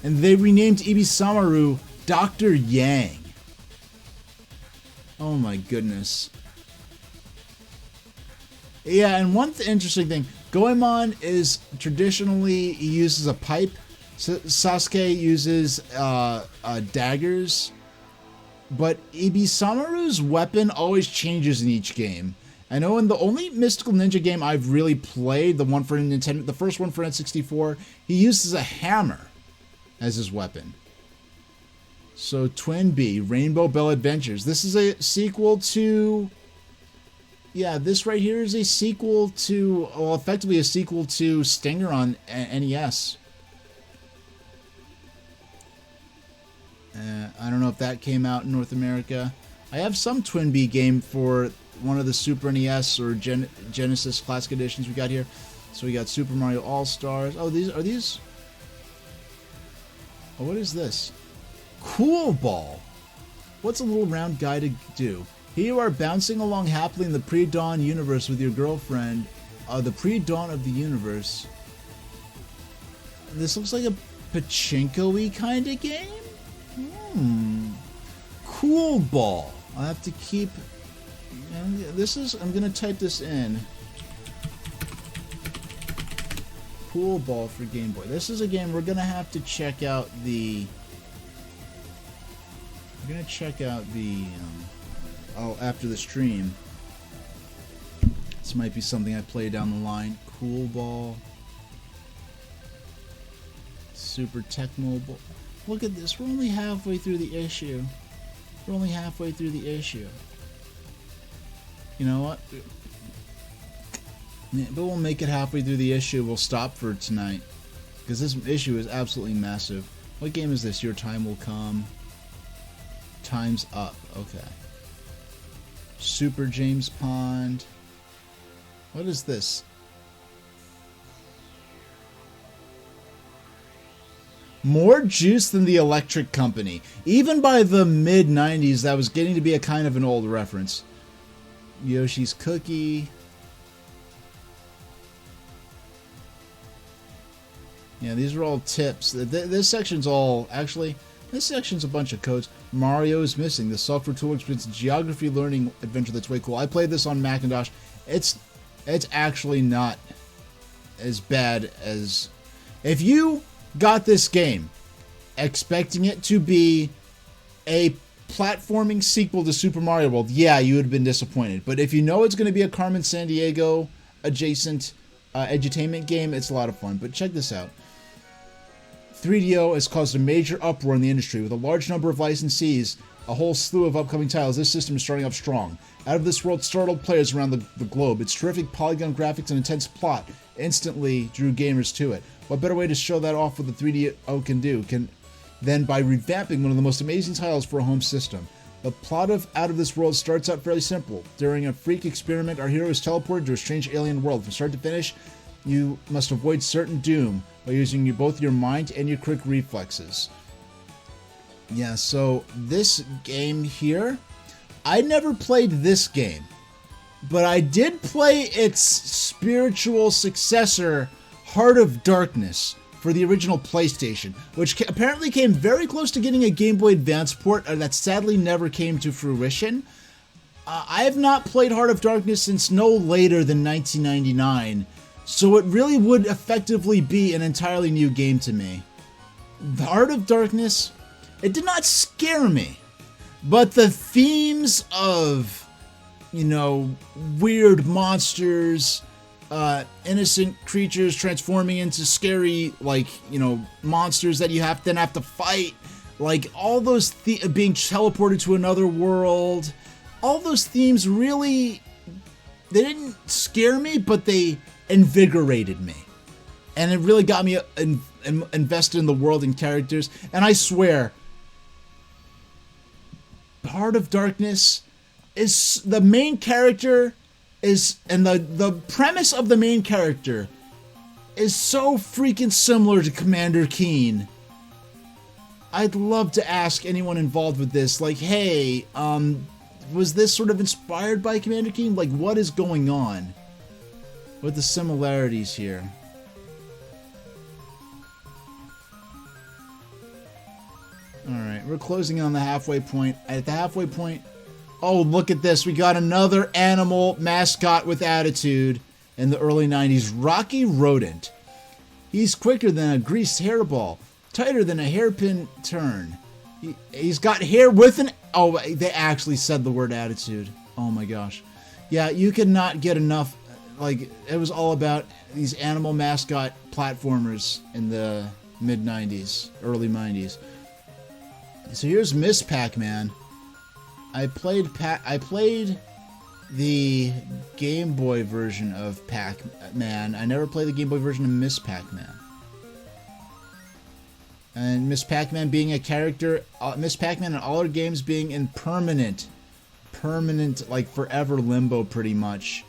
and they renamed Ibisamaru Dr. Yang. Oh my goodness. Yeah, and one interesting thing, Goemon is traditionally, he uses a pipe. Sasuke uses daggers. But Ibisamaru's weapon always changes in each game. I know in the only Mystical Ninja game I've really played, the one for Nintendo, the first one for N64, he uses a hammer as his weapon. So Twin B, Rainbow Bell Adventures. This is a sequel to... Yeah, this right here is a sequel to, well, effectively a sequel to Stinger on NES. I don't know if that came out in North America. I have some Twin B game for one of the Super NES or Genesis Classic Editions we got here. So we got Super Mario All-Stars. Oh, these are these? Oh, what is this? Cool Ball. What's a little round guy to do? Here you are bouncing along happily in the pre-dawn universe with your girlfriend. The pre-dawn of the universe. This looks like a pachinko-y kind of game? Cool Ball. I'll have to keep... I'm going to type this in. Cool Ball for Game Boy. This is a game we're going to have to check out the... We're going to check out the... after the stream. This might be something I play down the line. Cool Ball. Super Tecmo Ball. Look at this. We're only halfway through the issue. We're only halfway through the issue. You know what? But we'll make it halfway through the issue. We'll stop for tonight. Because this issue is absolutely massive. What game is this? Your Time Will Come. Time's Up. Okay. Super James Pond. What is this? More juice than the Electric Company. Even by the mid-90s, that was getting to be a kind of an old reference. Yoshi's Cookie. Yeah, these are all tips. This section's all... Actually, this section's a bunch of codes. Mario is Missing. The software tool experience geography learning adventure that's way cool. I played this on Macintosh. It's actually not as bad as... If you got this game expecting it to be a platforming sequel to Super Mario World, yeah, you would have been disappointed. But if you know it's going to be a Carmen Sandiego adjacent edutainment game, it's a lot of fun. But check this out. 3DO has caused a major uproar in the industry. With a large number of licensees, a whole slew of upcoming titles, this system is starting off strong. Out of this world startled players around the globe. Its terrific polygon graphics and intense plot instantly drew gamers to it. What better way to show that off what the 3DO can do than by revamping one of the most amazing titles for a home system. The plot of Out of This World starts out fairly simple. During a freak experiment, our hero is teleported to a strange alien world. From start to finish, you must avoid certain doom by using both your mind and your quick reflexes. Yeah, so this game here, I never played this game, but I did play its spiritual successor, Heart of Darkness, for the original PlayStation, which apparently came very close to getting a Game Boy Advance port that sadly never came to fruition. I have not played Heart of Darkness since no later than 1999, so it really would effectively be an entirely new game to me. The Heart of Darkness, it did not scare me, but the themes of, you know, weird monsters, innocent creatures transforming into scary, like, you know, monsters that you have to fight, like all those being teleported to another world, all those themes really, they didn't scare me, but they invigorated me, and it really got me invested in the world and characters. And I swear, Heart of Darkness is the main character and the premise of the main character is so freaking similar to Commander Keen. I'd love to ask anyone involved with this, like, hey, was this sort of inspired by Commander Keen? Like, what is going on with the similarities here? Alright, we're closing on the halfway point. At the halfway point, oh, look at this. We got another animal mascot with attitude in the early 90s. Rocky Rodent. He's quicker than a greased hairball, tighter than a hairpin turn. He's got hair with an... Oh, they actually said the word attitude. Oh my gosh. Yeah, you could not get enough. Like, it was all about these animal mascot platformers in the mid-90s, early 90s. So here's Miss Pac-Man. I played the Game Boy version of Pac-Man. I never played the Game Boy version of Miss Pac-Man. And Miss Pac-Man being a character, Miss Pac-Man in all her games being in permanent, like forever limbo pretty much.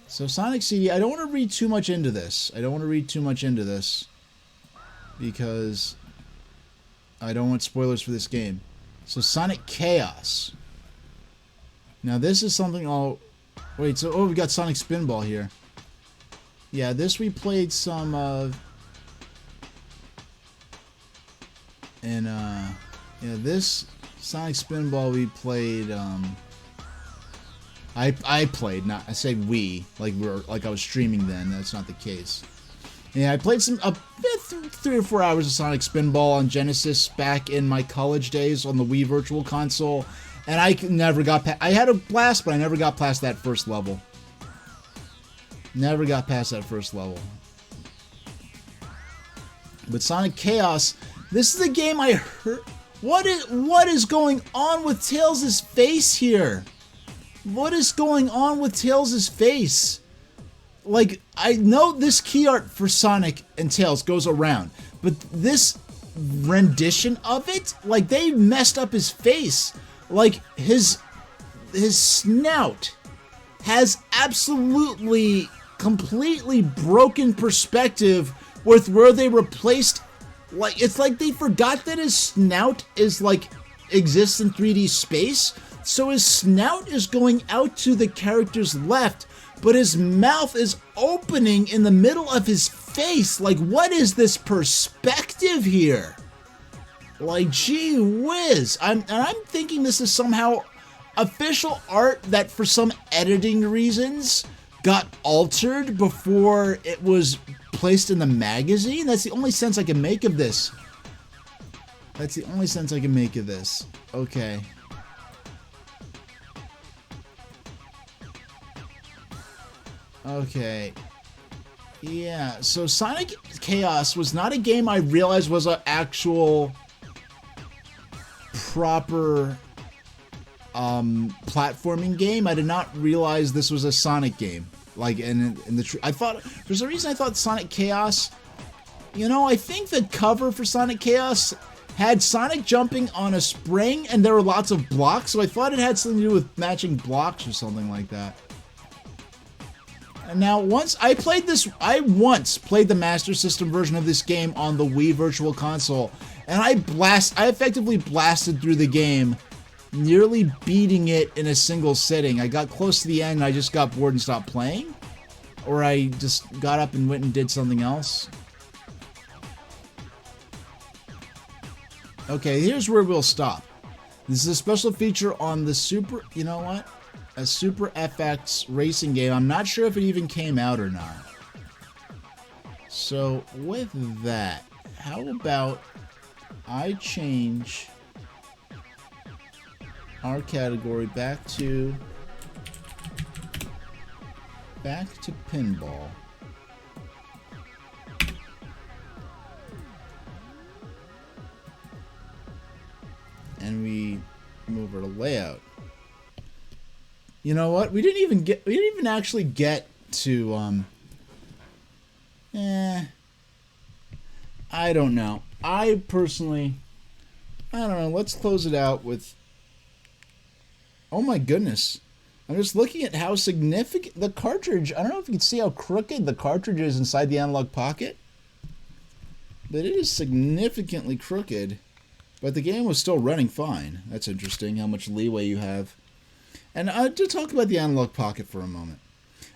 So Sonic CD, I don't want to read too much into this. Because I don't want spoilers for this game. So Sonic Chaos. Now this is something I'll... Wait, so... Oh, we got Sonic Spinball here. Yeah, this we played some of... And, yeah, this Sonic Spinball we played, I played, not... I say we, like I was streaming then. That's not the case. Yeah, I played 3 or 4 hours of Sonic Spinball on Genesis back in my college days on the Wii Virtual Console, and I never got past... I had a blast, but I never got past that first level. But Sonic Chaos, this is the game I heard... What is going on with Tails' face here? What is going on with Tails' face? Like, I know this key art for Sonic and Tails goes around, but this rendition of it, like, they messed up his face. Like, his snout has absolutely, completely broken perspective with where they replaced, like, it's like they forgot that his snout is, like, exists in 3D space, so his snout is going out to the character's left, but his mouth is opening in the middle of his face. Like, what is this perspective here? Like, gee whiz. I'm thinking this is somehow official art that for some editing reasons got altered before it was placed in the magazine. That's the only sense I can make of this. Okay. Okay. Yeah, so Sonic Chaos was not a game I realized was an actual proper platforming game. I did not realize this was a Sonic game. like in the I thought for some reason I thought Sonic Chaos. You know, I think the cover for Sonic Chaos had Sonic jumping on a spring, and there were lots of blocks, so I thought it had something to do with matching blocks or something like that. And now, once I played the Master System version of this game on the Wii Virtual Console, and I effectively blasted through the game, nearly beating it in a single sitting. I got close to the end, and I just got bored and stopped playing, or I just got up and went and did something else. Okay, here's where we'll stop. This is a special feature on the Super, you know what? A Super FX racing game. I'm not sure if it even came out or not. So, with that, how about I change our category back to pinball. And we move our layout. You know what? We didn't even actually get to I don't know. I don't know. Let's close it out with, oh my goodness. I'm just looking at how significant the cartridge, I don't know if you can see how crooked the cartridge is inside the analog pocket, but it is significantly crooked. But the game was still running fine. That's interesting, how much leeway you have. And to talk about the analog pocket for a moment.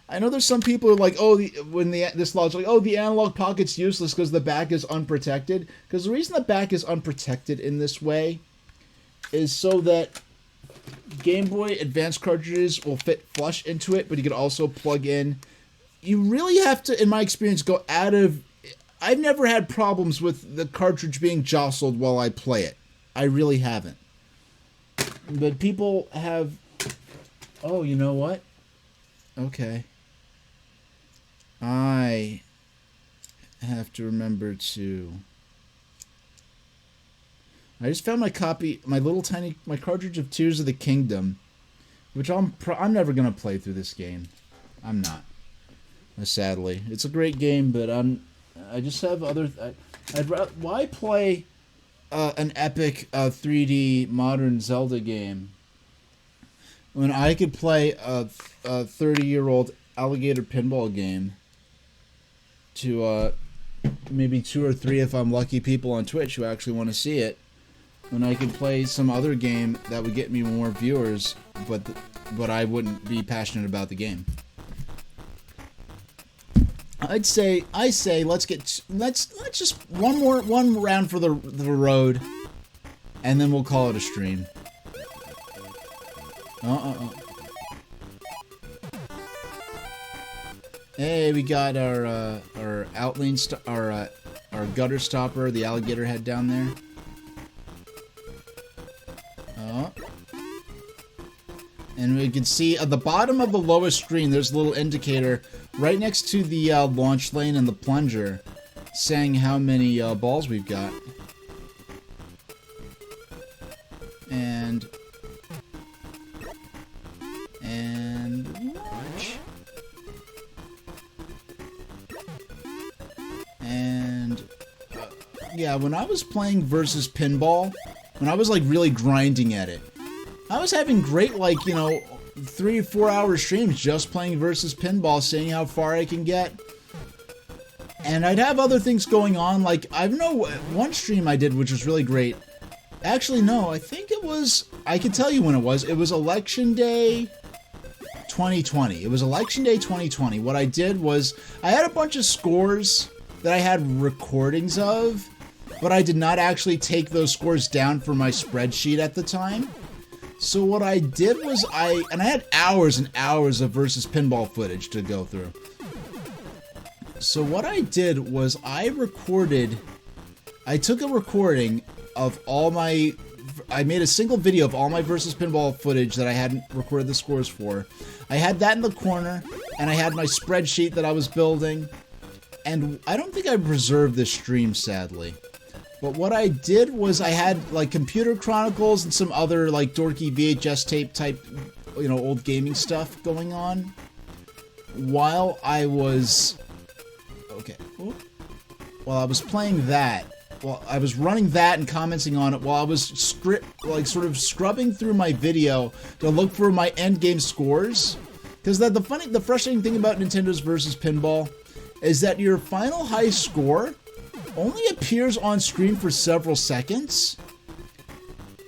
I know there's some people who are like, oh, this law is like, oh, the analog pocket's useless because the back is unprotected. Because the reason the back is unprotected in this way is so that Game Boy Advance cartridges will fit flush into it, but you can also plug in. You really have to, in my experience, go out of... I've never had problems with the cartridge being jostled while I play it. I really haven't. But people have... Oh, you know what? Okay. I have to remember to... I just found my cartridge of Tears of the Kingdom, which I'm never going to play through this game. I'm not. Sadly. It's a great game, but I just have other... why play an epic 3D modern Zelda game when I could play a 30-year-old alligator pinball game to maybe 2 or 3, if I'm lucky, people on Twitch who actually want to see it, when I could play some other game that would get me more viewers, but I wouldn't be passionate about the game. I say let's just one round for the road, and then we'll call it a stream. Hey, we got our outline our gutter stopper, the alligator head down there. And we can see at the bottom of the lowest screen, there's a little indicator right next to the launch lane and the plunger, saying how many balls we've got. And launch. And yeah, when I was playing versus pinball, when I was like really grinding at it, I was having great, like, you know, 3 or 4 hour streams just playing versus pinball, seeing how far I can get. And I'd have other things going on, like, I know one stream I did which was really great. Actually, no, I think it was, I can tell you when it was Election Day 2020. It was Election Day 2020. What I did was, I had a bunch of scores that I had recordings of, but I did not actually take those scores down for my spreadsheet at the time. So what I did was I had hours and hours of versus pinball footage to go through. So what I did was I took a recording of all my, I made a single video of all my versus pinball footage that I hadn't recorded the scores for. I had that in the corner, and I had my spreadsheet that I was building, and I don't think I preserved this stream, sadly. But what I did was I had, like, Computer Chronicles and some other, like, dorky VHS tape type, you know, old gaming stuff going on. while I was... Okay. While I was playing that, well, I was running that and commenting on it while I was sort of scrubbing through my video to look for my end game scores. Because the frustrating thing about Nintendo's versus Pinball is that your final high score only appears on screen for several seconds.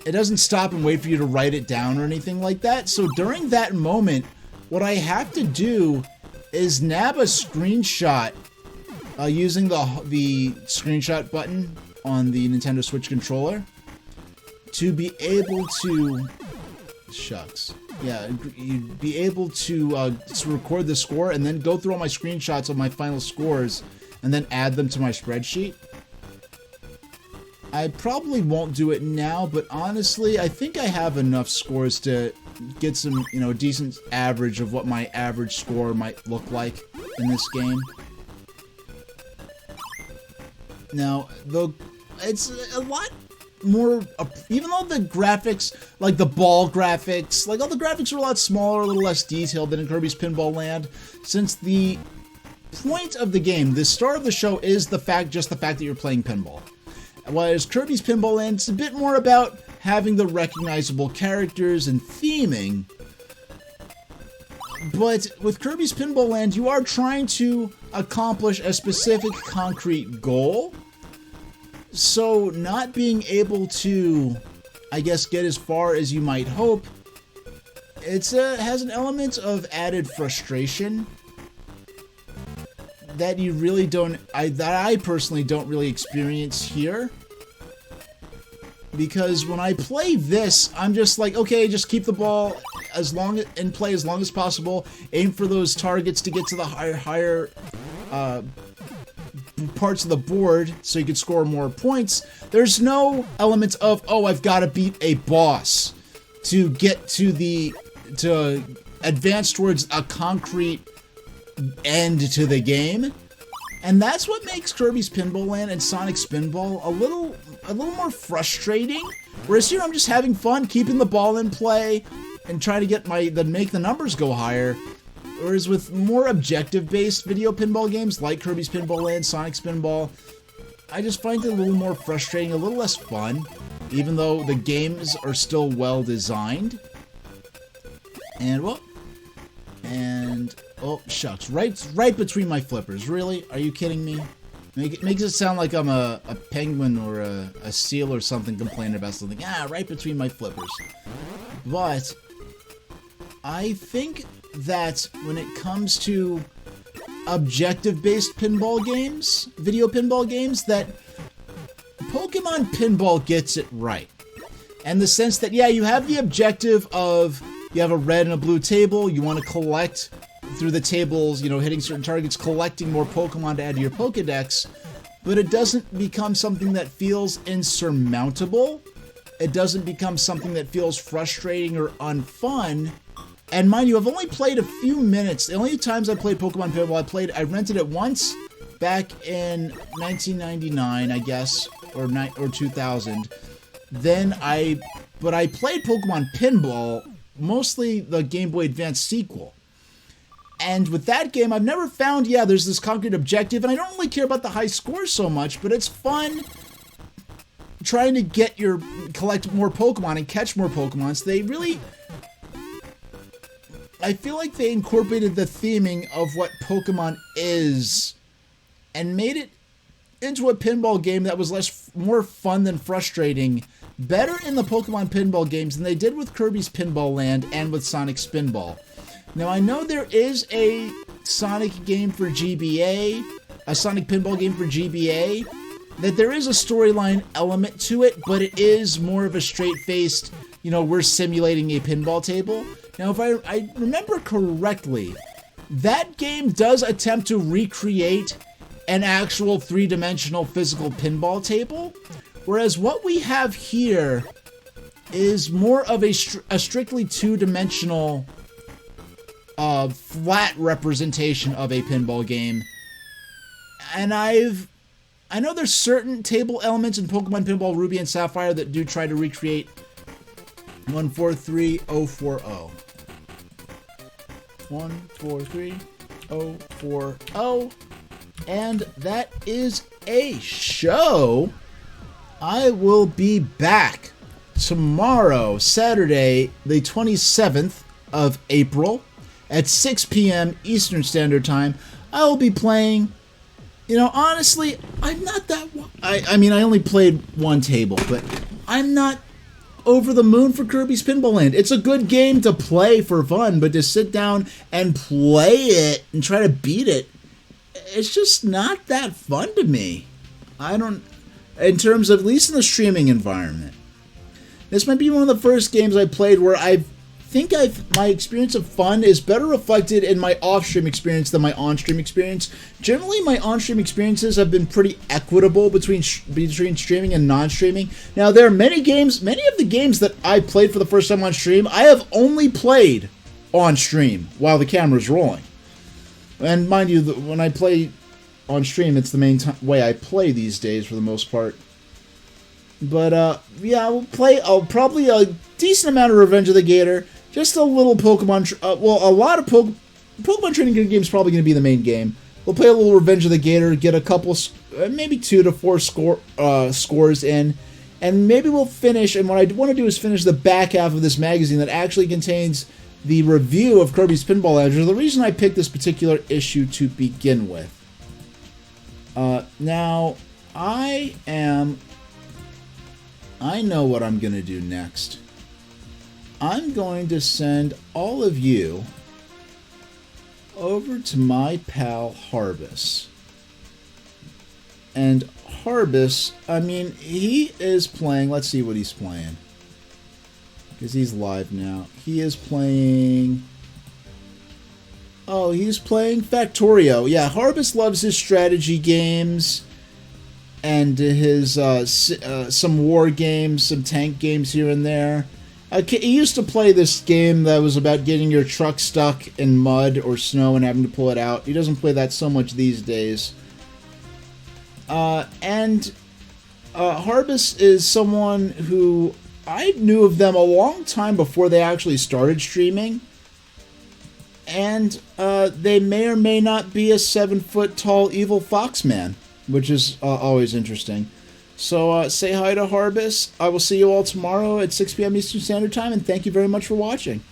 It doesn't stop and wait for you to write it down or anything like that. So during that moment, what I have to do is nab a screenshot using the screenshot button on the Nintendo Switch controller to be able to... Shucks. Yeah, you'd be able to record the score and then go through all my screenshots of my final scores and then add them to my spreadsheet. I probably won't do it now, but honestly, I think I have enough scores to get some, decent average of what my average score might look like in this game. Now, it's a lot more, even though the graphics, like the ball graphics, like all the graphics are a lot smaller, a little less detailed than in Kirby's Pinball Land, since the point of the game, the star of the show is just the fact that you're playing pinball. Whereas Kirby's Pinball Land, it's a bit more about having the recognizable characters and theming. But with Kirby's Pinball Land, you are trying to accomplish a specific concrete goal. So not being able to, I guess, get as far as you might hope, it has an element of added frustration that you really don't, that I personally don't really experience here. Because when I play this, I'm just like, okay, just keep the ball in play as long as possible. Aim for those targets to get to the higher parts of the board so you can score more points. There's no element of, oh, I've got to beat a boss to get to advance towards a concrete end to the game. And that's what makes Kirby's Pinball Land and Sonic Spinball a little more frustrating. Whereas here I'm just having fun, keeping the ball in play and trying to make the numbers go higher. Whereas with more objective-based video pinball games like Kirby's Pinball Land, Sonic Spinball, I just find it a little more frustrating, a little less fun, even though the games are still well designed. Oh, shucks. Right between my flippers. Really? Are you kidding me? It makes it sound like I'm a penguin or a seal or something complaining about something. Right between my flippers. But I think that when it comes to objective-based pinball games, video pinball games, that Pokemon Pinball gets it right. And the sense that, yeah, you have the objective of, you have a red and a blue table, you want to collect through the tables, hitting certain targets, collecting more Pokemon to add to your Pokedex, but it doesn't become something that feels insurmountable. It doesn't become something that feels frustrating or unfun. And mind you, I've only played a few minutes. The only times I played Pokemon Pinball, I rented it once back in 1999, I guess, or 2000. But I played Pokemon Pinball, mostly the Game Boy Advance sequel. And with that game, I've never found, there's this concrete objective, and I don't really care about the high scores so much, but it's fun trying to collect more Pokemon and catch more Pokemon. So I feel like they incorporated the theming of what Pokemon is and made it into a pinball game that was more fun than frustrating, better in the Pokemon Pinball games than they did with Kirby's Pinball Land and with Sonic Spinball. Now, I know there is a Sonic game for GBA, a Sonic Pinball game for GBA, that there is a storyline element to it, but it is more of a straight-faced, we're simulating a pinball table. Now, if I remember correctly, that game does attempt to recreate an actual three-dimensional physical pinball table, whereas what we have here is more of a strictly two-dimensional flat representation of a pinball game. And I know there's certain table elements in Pokemon Pinball Ruby and Sapphire that do try to recreate 143040. 143040. 040. And that is a show. I will be back tomorrow, Saturday, the 27th of April at 6 p.m. Eastern Standard Time. I will be playing, honestly, I'm not that... I mean, I only played one table, but I'm not over the moon for Kirby's Pinball Land. It's a good game to play for fun, but to sit down and play it and try to beat it, it's just not that fun to me. In terms of, at least in the streaming environment. This might be one of the first games I played where my experience of fun is better reflected in my off-stream experience than my on-stream experience. Generally, my on-stream experiences have been pretty equitable between streaming and non-streaming. Now, there are many of the games that I played for the first time on stream, I have only played on stream while the camera's rolling. And mind you, when I play on stream, it's the main way I play these days for the most part. But, yeah, I'll probably a decent amount of Revenge of the Gator. Just a little Pokemon... a lot of Pokemon training games probably going to be the main game. We'll play a little Revenge of the Gator, get a couple... maybe 2 to 4 scores in. And maybe we'll finish... And what I want to do is finish the back half of this magazine that actually contains the review of Kirby's Pinball Land. The reason I picked this particular issue to begin with. Now, I know what I'm going to do next. I'm going to send all of you over to my pal Harbus. And Harbus, I mean, he is playing... Let's see what he's playing. Because he's live now. He is playing... Oh, he's playing Factorio. Yeah, Harbus loves his strategy games and his some war games, some tank games here and there. He used to play this game that was about getting your truck stuck in mud or snow and having to pull it out. He doesn't play that so much these days. And Harbus is someone who I knew of them a long time before they actually started streaming. And they may or may not be a 7-foot-tall evil fox man, which is always interesting. So say hi to Harbus. I will see you all tomorrow at 6 p.m. Eastern Standard Time, and thank you very much for watching.